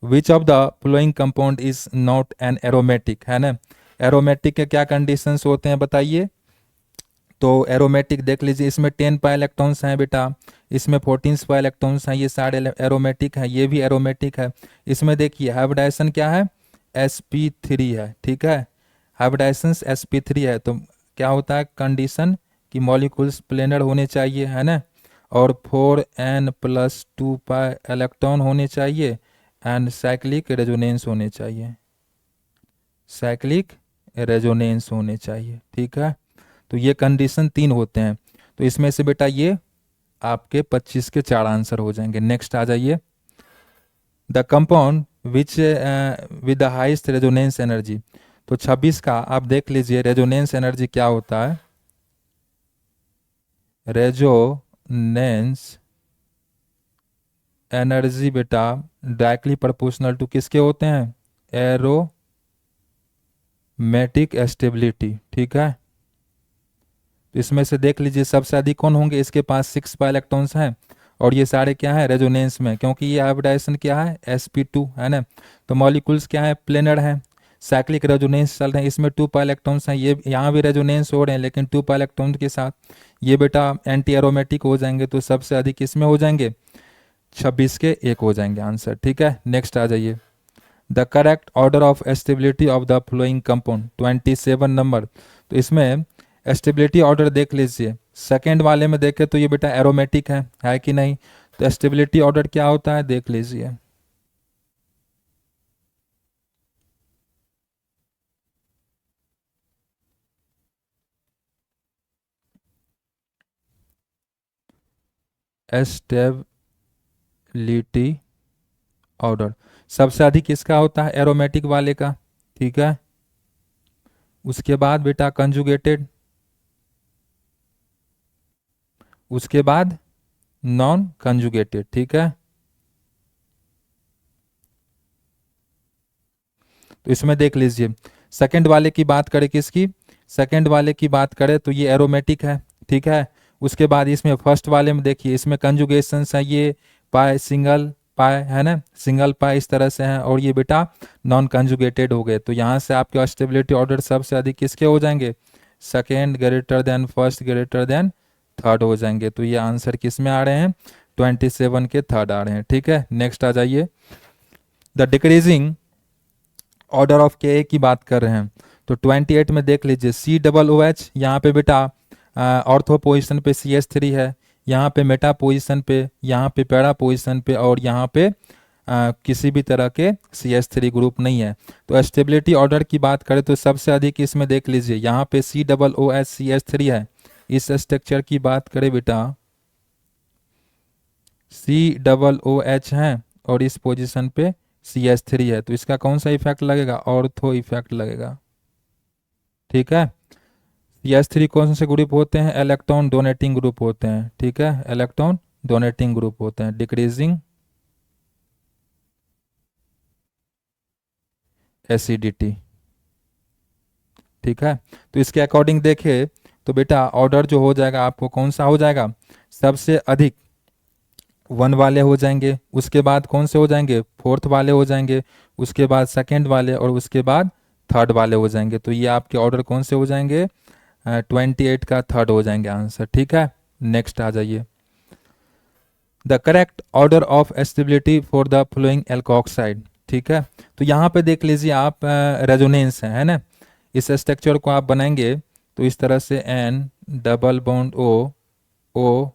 which of the flowing compound is not an aromatic, है ना। एरोमेटिक के क्या कंडीशंस होते हैं बताइए। तो एरोमेटिक देख लीजिए, इसमें 10 पाई इलेक्ट्रॉन्स हैं बेटा, इसमें 14 पाई इलेक्ट्रॉन्स हैं, ये सारे एरोमेटिक है, ये भी एरोमेटिक है। इसमें देखिए हाइब्रिडाइजेशन क्या है, sp3 है, ठीक है। हाइब्रिडाइजेशन sp3 है, तो क्या होता है कंडीशन कि मॉलिक्यूल्स प्लेनर होने चाहिए, है ना, और 4n+2 पाई इलेक्ट्रॉन होने चाहिए, एंड साइक्लिक रेजोनेंस होने चाहिए, साइक्लिक रेजोनेंस होने चाहिए, ठीक है। तो ये कंडीशन 3 होते हैं। तो इसमें से बेटा ये आपके 25 के 4 आंसर हो जाएंगे। नेक्स्ट आ जाइए, the compound which with the highest resonance energy. तो 26 का आप देख लीजिए रेजोनेंस एनर्जी क्या होता है। रेजोनेंस एनर्जी बेटा डायरेक्टली प्रोपोर्शनल टू किसके होते हैं, एरोमेटिक स्टेबिलिटी, ठीक है। तो इसमें से देख लीजिए सबसे अधिक कौन होंगे, इसके पास 6 पाई इलेक्ट्रॉन्स हैं, और ये सारे क्या है रेजोनेंस में, क्योंकि ये हाइब्रिडाइजेशन क्या है sp2 है ना। तो मॉलिक्यूल्स क्या है प्लेनर है, साइक्लिक रेजोनेंस चल रहे हैं, इसमें 2 पाई इलेक्ट्रॉन्स हैं, ये यहाँ भी रेजोनेंस हो रहे हैं लेकिन 2 पाई इलेक्ट्रॉन के साथ। ये बेटा एंटी एरोमेटिक हो जाएंगे, तो सबसे अधिक इसमें हो जाएंगे 26 के 1 हो जाएंगे आंसर। ठीक है, नेक्स्ट आ जाइए। The correct order of stability of the flowing compound 27 number. तो इसमें स्टेबिलिटी ऑर्डर देख लीजिए, सेकेंड वाले में देखें तो ये बेटा एरोमेटिक है कि नहीं। तो स्टेबिलिटी ऑर्डर क्या होता है देख लीजिए। स्टेबिलिटी ऑर्डर सबसे अधिक किसका होता है एरोमेटिक वाले का। ठीक है, उसके बाद बेटा कंजुगेटेड, उसके बाद नॉन कंजुगेटेड। ठीक है, तो इसमें देख लीजिए सेकंड वाले की बात करें, किसकी सेकंड वाले की बात करें तो ये एरोमेटिक है। ठीक है, उसके बाद इसमें फर्स्ट वाले में देखिए इसमें कंजुगेशन है, ये पाए सिंगल पाए है ना, सिंगल पाए इस तरह से हैं, और ये बेटा नॉन कंजुगेटेड हो गए। तो यहाँ से आपके स्टेबिलिटी ऑर्डर सबसे अधिक किसके हो जाएंगे, second greater than first greater than third हो जाएंगे। तो ये आंसर किस में आ रहे हैं 27 के थर्ड आ रहे हैं। ठीक है, नेक्स्ट आ जाइए। द डिक्रीजिंग ऑर्डर ऑफ के की बात कर रहे हैं, तो 28 में देख लीजिए COOH, यहाँ पे बेटा ऑर्थो पोजिशन पे CH3 है, यहाँ पे मेटा पोजिशन पे, यहाँ पे पैरा पोजिशन पे, और यहाँ पे किसी भी तरह के CH3 ग्रुप नहीं है। तो स्टेबिलिटी ऑर्डर की बात करें तो सबसे अधिक इसमें देख लीजिए यहाँ पे COOH CH3 है। इस स्ट्रक्चर की बात करें बेटा COOH है और इस पोजीशन पे CH3 है, तो इसका कौन सा इफेक्ट लगेगा ऑर्थो इफेक्ट लगेगा। ठीक है, CH3 कौन से ग्रुप होते हैं इलेक्ट्रॉन डोनेटिंग ग्रुप होते हैं। ठीक है, इलेक्ट्रॉन डोनेटिंग ग्रुप होते हैं, डिक्रीजिंग एसिडिटी। ठीक है, तो इसके अकॉर्डिंग देखे तो बेटा ऑर्डर जो हो जाएगा आपको कौन सा हो जाएगा, सबसे अधिक 1 वाले हो जाएंगे, उसके बाद कौन से हो जाएंगे फोर्थ वाले हो जाएंगे, उसके बाद सेकंड वाले, और उसके बाद थर्ड वाले हो जाएंगे। तो ये आपके ऑर्डर कौन से हो जाएंगे 28 का थर्ड हो जाएंगे आंसर। ठीक है, नेक्स्ट आ जाइए। The correct order of stability for the flowing alkoxide. ठीक है, तो यहाँ पे देख लीजिए आप रेजोनेंस है ना, इस स्ट्रक्चर को आप बनाएंगे तो इस तरह से N डबल बॉन्ड O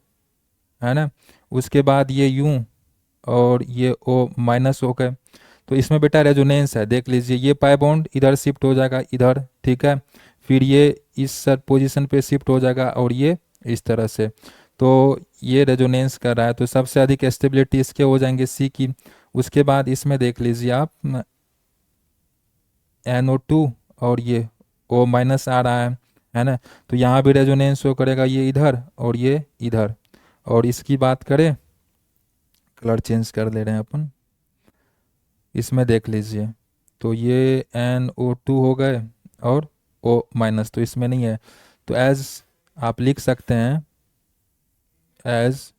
है ना, उसके बाद ये यूं और ये O माइनस हो गए। तो इसमें बेटा रेजोनेंस है, देख लीजिए ये पाई बॉन्ड इधर शिफ्ट हो जाएगा इधर। ठीक है, फिर ये इस पोजीशन पे शिफ्ट हो जाएगा और ये इस तरह से, तो ये रेजोनेंस कर रहा है। तो सबसे अधिक स्टेबिलिटी इसके हो जाएंगे C की। उसके बाद इसमें देख लीजिए आप NO2 और ये O माइनस आ रहा है ना, तो यहाँ भी रेजोनेंस शो करेगा, ये इधर और ये इधर। और इसकी बात करें, कलर चेंज कर ले रहे हैं अपन, इसमें देख लीजिए तो ये NO2 हो गए और O माइनस, तो इसमें नहीं है। तो एज आप लिख सकते हैं as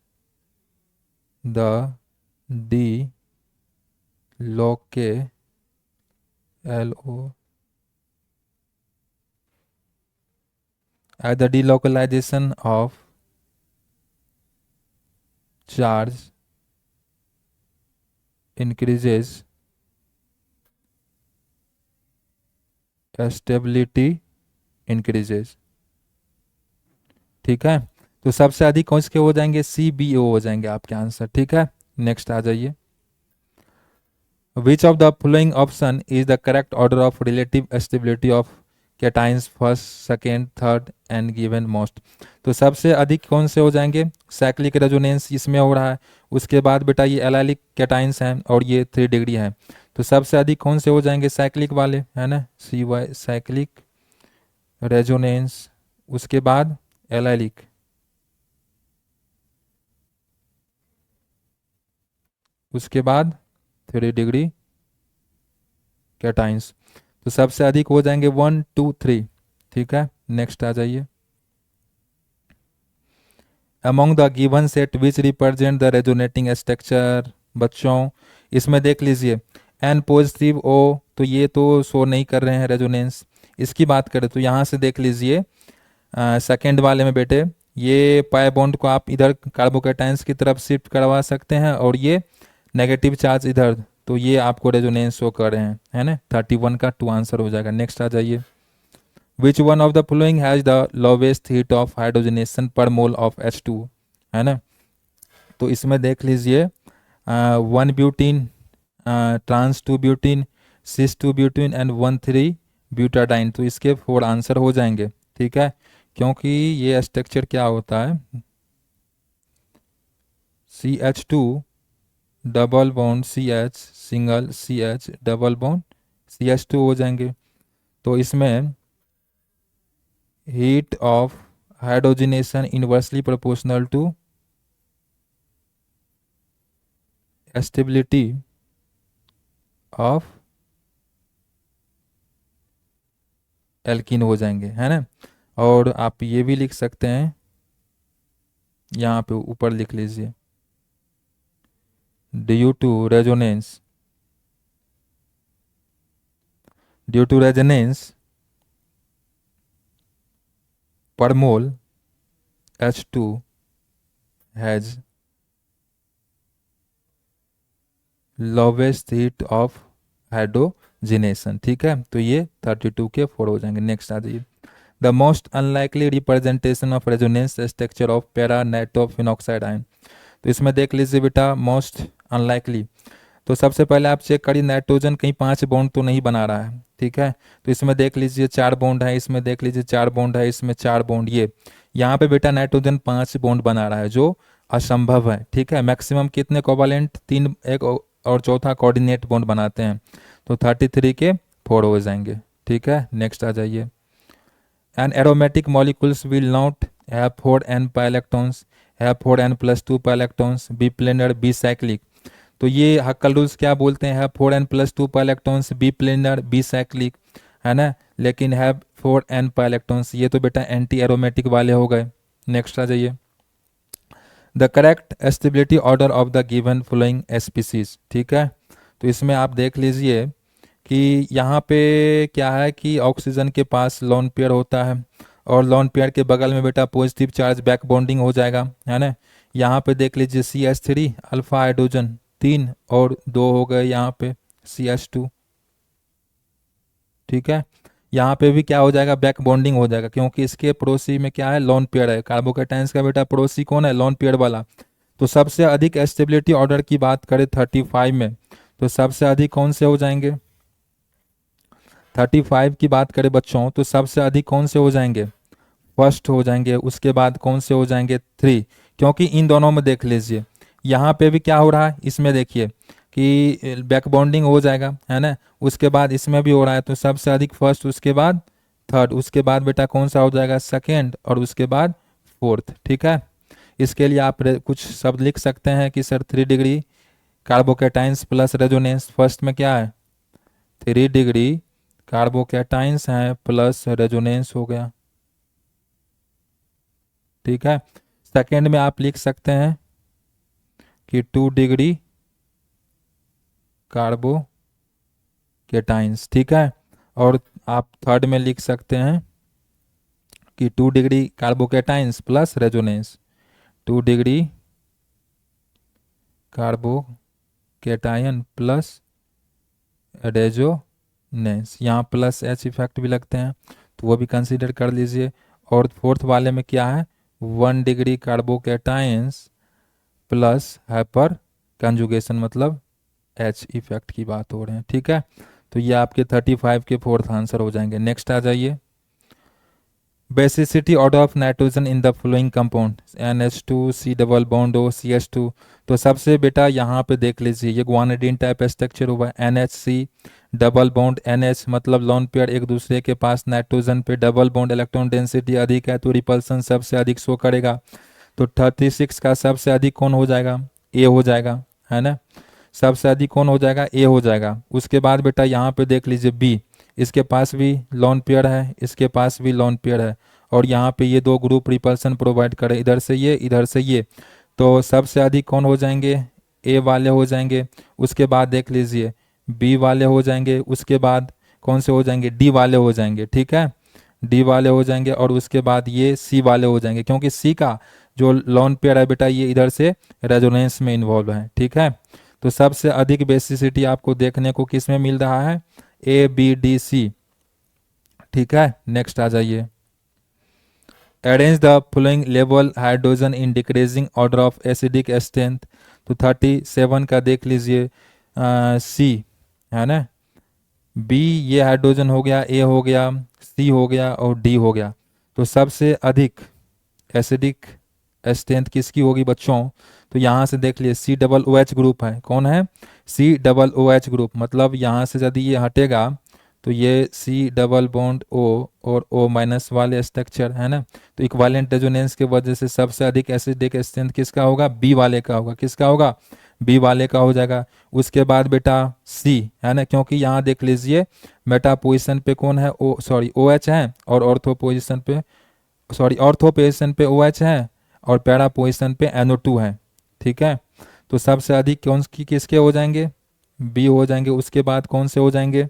the delocalization LO as the delocalization of charge increases stability increases। ठीक है, तो सबसे अधिक कौन से हो जाएंगे CBO हो जाएंगे आपके आंसर। ठीक है, नेक्स्ट आ जाइए। Which of the following option is the correct order of relative stability of cations first second third and given most. तो सबसे अधिक कौन से हो जाएंगे साइक्लिक रेजोनेंस इसमें हो रहा है, उसके बाद बेटा ये एलाइलिक कैटाइंस हैं और ये 3 डिग्री है। तो सबसे अधिक कौन से हो जाएंगे साइक्लिक वाले है ना, CY साइक्लिक रेजोनेंस, उसके बाद एलाइलिक, उसके बाद 3 डिग्री कैटाइंस। तो सबसे अधिक हो जाएंगे 1 2 3। ठीक है, नेक्स्ट आ जाइए। Among the given set which represent the resonating structure. बच्चों इसमें देख लीजिए एन पॉजिटिव ओ, तो ये तो शो नहीं कर रहे हैं रेजोनेंस। इसकी बात करें तो यहाँ से देख लीजिए सेकेंड वाले में बेटे, ये पाई बॉन्ड को आप इधर कार्बोकेटाइंस की तरफ शिफ्ट करवा सकते हैं और ये नेगेटिव चार्ज इधर, तो ये आपको रेजोनेंस शो कर रहे हैं, है ना। 31 का 2 आंसर हो जाएगा। नेक्स्ट आ जाइए। Which one of the following has the lowest heat of hydrogenation पर मोल ऑफ H2, है ना। तो इसमें देख लीजिए 1 butene, trans 2 butene, cis 2 butene and 1,3 butadiene. तो इसके 4 आंसर हो जाएंगे, ठीक है, क्योंकि ये स्ट्रक्चर क्या होता है, CH2 double bond CH single CH double bond CH2 हो जाएंगे। तो इसमें heat of hydrogenation inversely proportional to stability of alkene हो जाएंगे, है ना। और आप ये भी लिख सकते हैं, यहाँ पे ऊपर लिख लीजिए due to resonance, due to resonance per mole H2 has lowest heat of hydrogenation, ठीक है। तो ये 32 के 4 हो जाएंगे। नेक्स्ट आ जाइए। The most unlikely representation of resonance structure of para nitrophenoxide ion. तो इसमें देख लीजिए बेटा मोस्ट अनलाइकली, तो सबसे पहले आप चेक करिए नाइट्रोजन कहीं 5 बॉन्ड तो नहीं बना रहा है, ठीक है। तो इसमें देख लीजिए 4 बॉन्ड है, इसमें देख लीजिए 4 बॉन्ड है, इसमें 4 बॉन्ड, ये यहाँ पे बेटा नाइट्रोजन 5 बॉन्ड बना रहा है जो असंभव है, ठीक है। मैक्सिमम कितने कोवालेंट, 3, एक और चौथा कोऑर्डिनेट बॉन्ड बनाते हैं। तो 33 के 4 हो जाएंगे, ठीक है। नेक्स्ट आ जाइए। An aromatic molecules will not have 4n pi electrons, have 4n+2 pi electrons, be planar be cyclic. तो ये हक्कल रूल्स क्या बोलते हैं, have 4n+2 pi electrons, be planar be cyclic, है ना। लेकिन हैव 4n pi electrons ये तो बेटा एंटी एरोमेटिक वाले हो गए। नेक्स्ट आ जाइए। The correct stability order of the given following species, ठीक है। तो इसमें आप देख लीजिए कि यहाँ पे क्या है कि ऑक्सीजन के पास लोन पेयर होता है और लोन पेयर के बगल में बेटा पॉजिटिव चार्ज बैक बॉन्डिंग हो जाएगा, है ना। यहाँ पे देख लीजिए CH3 अल्फा हाइड्रोजन 3 और 2 हो गए यहाँ पे CH2, ठीक है। यहाँ पे भी क्या हो जाएगा, बैक बॉन्डिंग हो जाएगा, क्योंकि इसके पड़ोसी में क्या है, लोन पेयर है। कार्बोकेटाइंस का बेटा पड़ोसी कौन है, लोन पेयर वाला। तो सबसे अधिक स्टेबिलिटी ऑर्डर की बात करें 35 में, तो सबसे अधिक कौन से हो जाएंगे, 35 की बात करें बच्चों तो सबसे अधिक कौन से हो जाएंगे, फर्स्ट हो जाएंगे। उसके बाद कौन से हो जाएंगे, 3, क्योंकि इन दोनों में देख लीजिए यहाँ पे भी क्या हो रहा है, इसमें देखिए कि बैक बॉन्डिंग हो जाएगा, है ना। उसके बाद इसमें भी हो रहा है, तो सबसे अधिक फर्स्ट, उसके बाद थर्ड, उसके बाद बेटा कौन सा हो जाएगा, सेकेंड, और उसके बाद फोर्थ, ठीक है। इसके लिए आप कुछ शब्द लिख सकते हैं कि sir 3 degree carbocations plus resonance, first में क्या है 3 डिग्री कार्बोकेटाइंस है प्लस रेजोनेंस हो गया, ठीक है। सेकेंड में आप लिख सकते हैं कि 2 डिग्री कार्बोकेटाइंस, ठीक है। और आप थर्ड में लिख सकते हैं कि 2 degree carbocations plus resonance, 2 degree carbocation plus resonance. यहाँ प्लस H इफेक्ट भी लगते हैं तो वो भी कंसीडर कर लीजिए। और फोर्थ वाले में क्या है, 1 डिग्री कार्बोकेटायंस प्लस हाइपर कंजुगेशन, मतलब H इफेक्ट की बात हो रहे हैं, ठीक है। तो ये आपके 35 के 4th आंसर हो जाएंगे। नेक्स्ट आ जाइए। Basicity order of nitrogen in the flowing compound NH2 C double bond O CH2। तो सबसे बेटा यहाँ पे देख लीजिए ये ग्वानिडीन टाइप स्ट्रक्चर हुआ NHC डबल बॉन्ड NH, मतलब लोन पेयर एक दूसरे के पास नाइट्रोजन पे डबल बॉन्ड, इलेक्ट्रॉन डेंसिटी अधिक है तो रिपल्सन सबसे अधिक शो करेगा। तो 36 का सबसे अधिक कौन हो जाएगा, A हो जाएगा, है ना। सबसे अधिक कौन हो जाएगा, A हो जाएगा। उसके बाद बेटा यहाँ पे देख लीजिए B, इसके पास भी लोन पेयर है, इसके पास भी लोन पेयर है, और यहाँ पे ये दो ग्रुप रिपल्सन प्रोवाइड करें, इधर से ये इधर से ये, तो सबसे अधिक कौन हो जाएंगे, ए वाले हो जाएंगे। उसके बाद देख लीजिए बी वाले हो जाएंगे, उसके बाद कौन से हो जाएंगे, डी वाले हो जाएंगे, ठीक है, डी वाले हो जाएंगे, और उसके बाद ये सी वाले हो जाएंगे, क्योंकि सी का जो लॉन पेयर है बेटा ये इधर से रेजोनेंस में इन्वॉल्व है, ठीक है। तो सबसे अधिक बेसिसिटी आपको देखने को किस में मिल रहा है, ए बी डी सी, ठीक है। नेक्स्ट आ जाइए, arrange the following level hydrogen in decreasing order of acidic strength. तो 37 का देख लीजिए, सी है ना, बी ये हाइड्रोजन हो गया, ए हो गया, सी हो गया और डी हो गया। तो सबसे अधिक एसिडिक स्ट्रेंथ किसकी होगी बच्चों, तो यहाँ से देख लिए C double O H group है, कौन है, C double O H group, मतलब यहाँ से यदि ये हटेगा तो ये सी डबल बॉन्ड ओ और ओ माइनस वाले स्ट्रक्चर है ना, तो इक्वालेंट रेजोनेंस की वजह से सबसे अधिक एसिडिक स्ट्रेंथ किसका होगा, बी वाले का होगा, किसका होगा, बी वाले का हो जाएगा। उसके बाद बेटा सी है ना, क्योंकि यहाँ देख लीजिए मेटा पोजिशन पे कौन है, ओ सॉरी ओ एच है, और ऑर्थो पोजिशन पे सॉरी ऑर्थो पोजिशन पे ओ एच है, और पैरा पोजिशन पे NO2 है, ठीक है। तो सबसे अधिक कौन की किसके हो जाएंगे, बी हो जाएंगे। उसके बाद कौन से हो जाएंगे,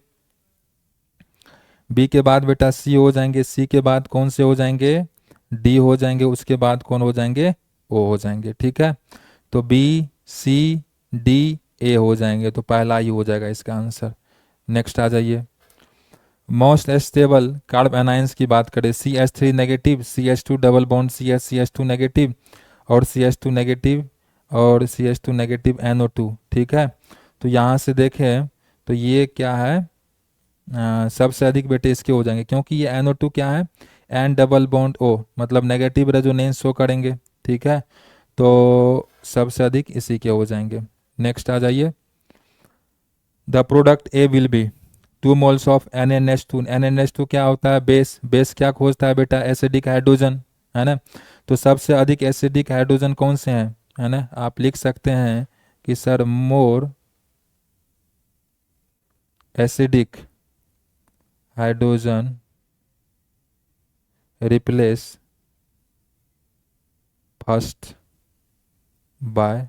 बी के बाद बेटा सी हो जाएंगे, सी के बाद कौन से हो जाएंगे, डी हो जाएंगे, उसके बाद कौन हो जाएंगे, ओ हो जाएंगे, ठीक है। तो बी सी डी ए हो जाएंगे, तो पहला ही हो जाएगा इसका आंसर। नेक्स्ट आ जाइए, मोस्ट स्टेबल कार्ब एनाइंस की बात करें, CH3 negative, CH2 double bond CH2 negative, और CH2 नेगेटिव, और CH2 नेगेटिव NO2, ठीक है। तो यहाँ से देखें तो ये क्या है, सबसे अधिक बेटे इसके हो जाएंगे, क्योंकि ये NO2 क्या है, N डबल बॉन्ड O, मतलब नेगेटिव रेजोनेंस शो करेंगे, ठीक है। तो सबसे अधिक इसी के हो जाएंगे। नेक्स्ट आ जाइए, the product A will be 2 moles of NaNH2। NaNH2 क्या होता है, बेस, बेस क्या खोजता है बेटा, एसिडिक हाइड्रोजन, है ना। तो सबसे अधिक एसिडिक हाइड्रोजन कौन से हैं, है ना, आप लिख सकते हैं कि sir more acidic hydrogen replace first by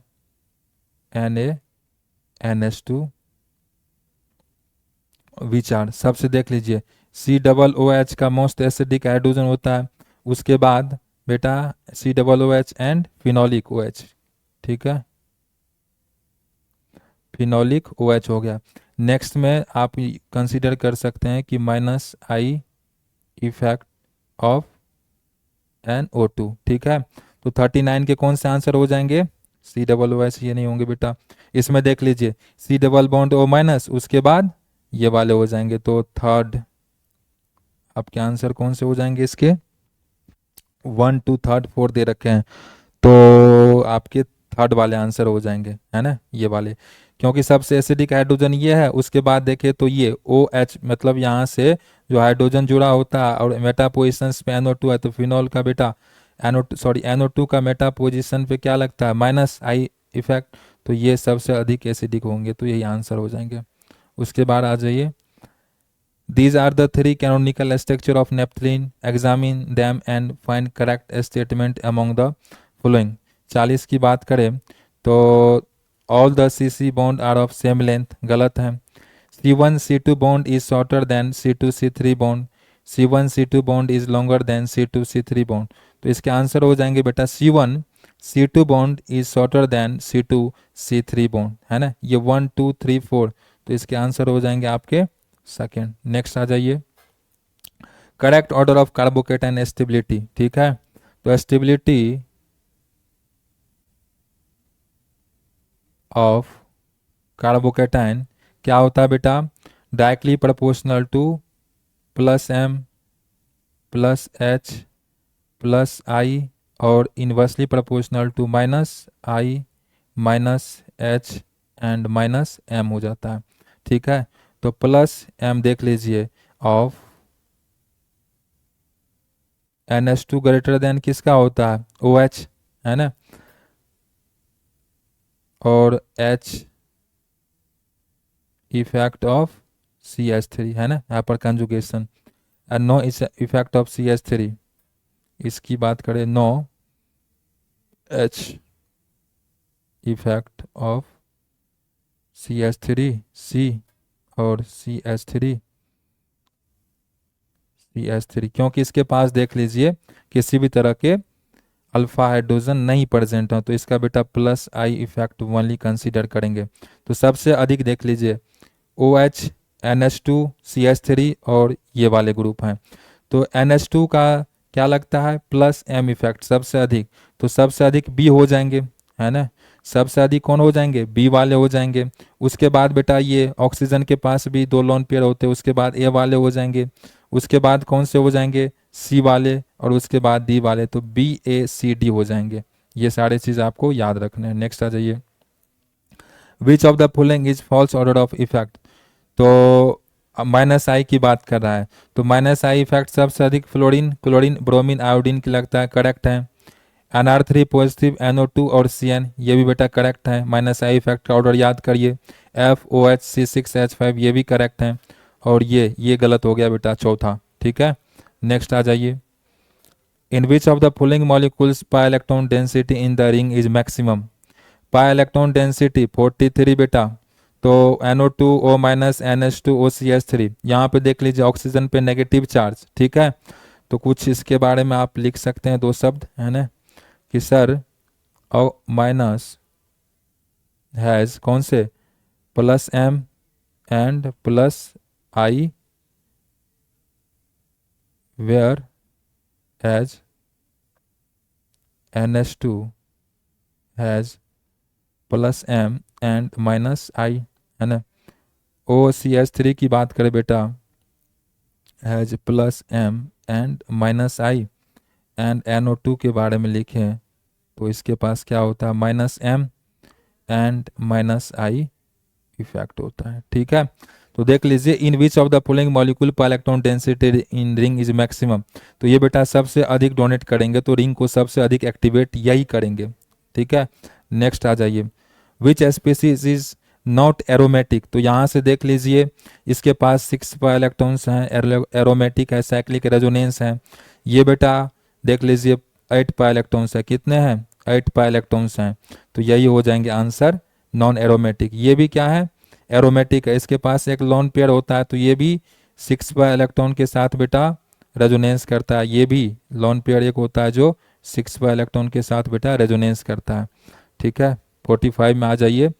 NaNH2 विचार। सबसे देख लीजिए सी डबल ओ एच का मोस्ट एसिडिक हाइड्रोजन होता है, उसके बाद बेटा C double O H and phenolic O H, ठीक है, फिनोलिक ओ एच हो गया। नेक्स्ट में आप कंसीडर कर सकते हैं कि -I इफेक्ट ऑफ NO2, ठीक है। तो 39 के कौन से आंसर हो जाएंगे, सी डबल ओ एच, ये नहीं होंगे बेटा। इसमें देख लीजिए C double bond O minus, उसके बाद ये वाले हो जाएंगे, तो थर्ड आपके आंसर कौन से हो जाएंगे इसके, 1 2 3 4 दे रखे हैं, तो आपके थर्ड वाले आंसर हो जाएंगे, है ना, ये वाले, क्योंकि सबसे एसिडिक हाइड्रोजन ये है। उसके बाद देखें तो ये ओ एच, मतलब यहाँ से जो हाइड्रोजन जुड़ा होता है और मेटा पोजिशन पे NO2 है, तो फिनॉल का बेटा NO2 का मेटा पोजिशन पे क्या लगता है, -I इफेक्ट, तो ये सबसे अधिक एसिडिक होंगे, तो यही आंसर हो जाएंगे। उसके बाद आ जाइए, These are the three canonical structure of naphthalene. Examine them and find correct statement among the following. 40 की बात करें तो all the CC bond are of same length, गलत है। C1 C2 bond is shorter than C2 C3 bond. C1 C2 bond is longer than C2 C3 bond. तो इसके answer हो जाएंगे बेटा C1 C2 bond is shorter than C2 C3 bond, है ना, ये 1 2 3 4, तो इसके आंसर हो जाएंगे आपके सेकेंड। नेक्स्ट आ जाइए, correct order of carbocation stability, ठीक है। तो स्टेबिलिटी ऑफ कार्बोकेटाइन क्या होता है बेटा, directly proportional to +m +h +I, और inversely proportional to -I -h and -m हो जाता है, ठीक है। तो +m देख लीजिए ऑफ NH2 ग्रेटर देन किसका होता है, OH, है ना, और H इफेक्ट ऑफ CH3, है ना, यहाँ पर conjugation, and no effect of CH3, इसकी बात करें, no H effect of CH3 और CH3 क्योंकि इसके पास देख लीजिए किसी भी तरह के अल्फा हाइड्रोजन नहीं प्रेजेंट हो, तो इसका बेटा plus I effect only consider करेंगे। तो सबसे अधिक देख लीजिए OH NH2 CH3 और ये वाले ग्रुप हैं। तो NH2 का क्या लगता है, प्लस M इफेक्ट सबसे अधिक, तो सबसे अधिक B हो जाएंगे, है ना। सबसे अधिक कौन हो जाएंगे, B वाले हो जाएंगे। उसके बाद बेटा ये ऑक्सीजन के पास भी 2 लोन पेयर होते हैं, उसके बाद A वाले हो जाएंगे। उसके बाद कौन से हो जाएंगे, C वाले, और उसके बाद D वाले, तो BACD हो जाएंगे। ये सारे चीज़ आपको याद रखने हैं। नेक्स्ट आ जाइए, which of the following is false order of effect. तो माइनस आई की बात कर रहा है, तो माइनस आई इफेक्ट सबसे अधिक फ्लोरीन, क्लोरीन, ब्रोमीन, आयोडीन की लगता है, करेक्ट है। NR3 पॉजिटिव, NO2 और CN, ये भी बेटा करेक्ट है। माइनस आई इफेक्ट का ऑर्डर याद करिए, FOH C6H5, ये भी करेक्ट है। और ये गलत हो गया बेटा, चौथा, ठीक है। नेक्स्ट आ जाइए, in which of the following molecules pi electron density in the ring is maximum. Pi electron density 43 बेटा, तो NO2O माइनस NH2O CH3, यहाँ पे देख लीजिए ऑक्सीजन पे नेगेटिव चार्ज, ठीक है। तो कुछ इसके बारे में आप लिख सकते हैं 2 शब्द, है ना, कि सर माइनस हैज़ कौन से, plus M and plus I, whereas NH2 has plus M and minus I, है ना। OCH3 की बात करें बेटा, has plus M and minus I, and NO2 के बारे में लिखें तो इसके पास क्या होता है, minus M and minus I effect होता है, ठीक है। तो देख लीजिए, in which of the following molecule पर electron density in ring is maximum, तो ये बेटा सबसे अधिक डोनेट करेंगे, तो रिंग को सबसे अधिक एक्टिवेट यही करेंगे, ठीक है। नेक्स्ट आ जाइए, which species is not aromatic, तो यहाँ से देख लीजिए इसके पास 6 पाई इलेक्ट्रॉन्स हैं, एरोमेटिक है, साइक्लिक रेजोनेंस है। ये बेटा देख लीजिए 8 पाई इलेक्ट्रॉन्स है, कितने हैं, 8 पाई इलेक्ट्रॉन्स हैं, तो यही हो जाएंगे आंसर, नॉन एरोमेटिक। ये भी क्या है, एरोमेटिक है, इसके पास एक लोन पेयर होता है, तो ये भी 6 पाई इलेक्ट्रॉन के साथ बेटा रेजोनेंस करता है। ये भी लोन पेयर एक होता है जो 6 पाई इलेक्ट्रॉन के साथ बेटा रेजोनेंस करता है, ठीक है। 45 में आ जाइए,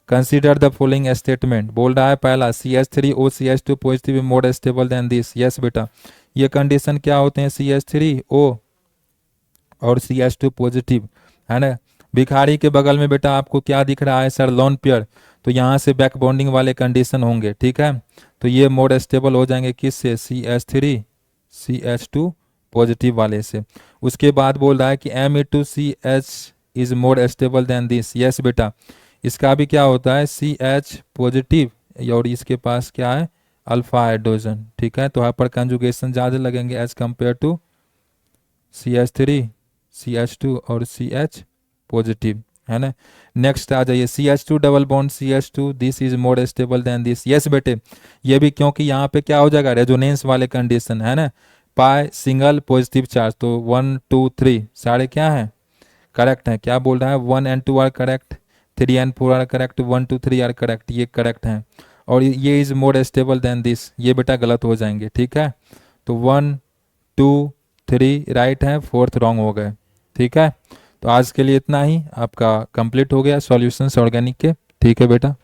कंसीडर द फॉलोइंग स्टेटमेंट, बोल रहा है पहला CH3O CH2 positive more stable than this, yes बेटा। ये कंडीशन क्या होते हैं, CH3O और CH2 पॉजिटिव, है ना। भिखारी के बगल में बेटा आपको क्या दिख रहा है सर, लोन पेयर, तो यहाँ से बैक बॉन्डिंग वाले कंडीशन होंगे, ठीक है। तो ये मोर स्टेबल हो जाएंगे किससे, CH3 CH2 पॉजिटिव वाले से। उसके बाद बोल रहा है कि Me2CH is more stable than this, yes बेटा। इसका भी क्या होता है, CH पॉजिटिव, और इसके पास क्या है, अल्फा हाइड्रोजन, ठीक है। तो यहाँ पर कंजुगेशन ज़्यादा लगेंगे as compare to CH3 CH2 और CH पॉजिटिव, है ना। नेक्स्ट आ जाइए, CH2 double bond CH2 this is more stable than this, yes बेटे। ये भी क्योंकि यहाँ पे क्या हो जाएगा, रेजोनेंस वाले कंडीशन, है ना। पाई सिंगल पॉजिटिव चार्ज, तो 1 2 3 सारे क्या हैं, करेक्ट हैं। क्या बोल रहा है, 1 and 2 are correct, 3 and 4 are correct, 1 2 3 are correct, ये करेक्ट हैं। और ये is more stable than this, ये बेटा गलत हो जाएंगे, ठीक है। तो 1 2 3 राइट है, 4th रॉन्ग हो गए, ठीक है। तो आज के लिए इतना ही, आपका कंप्लीट हो गया सॉल्यूशंस ऑर्गेनिक के, ठीक है बेटा।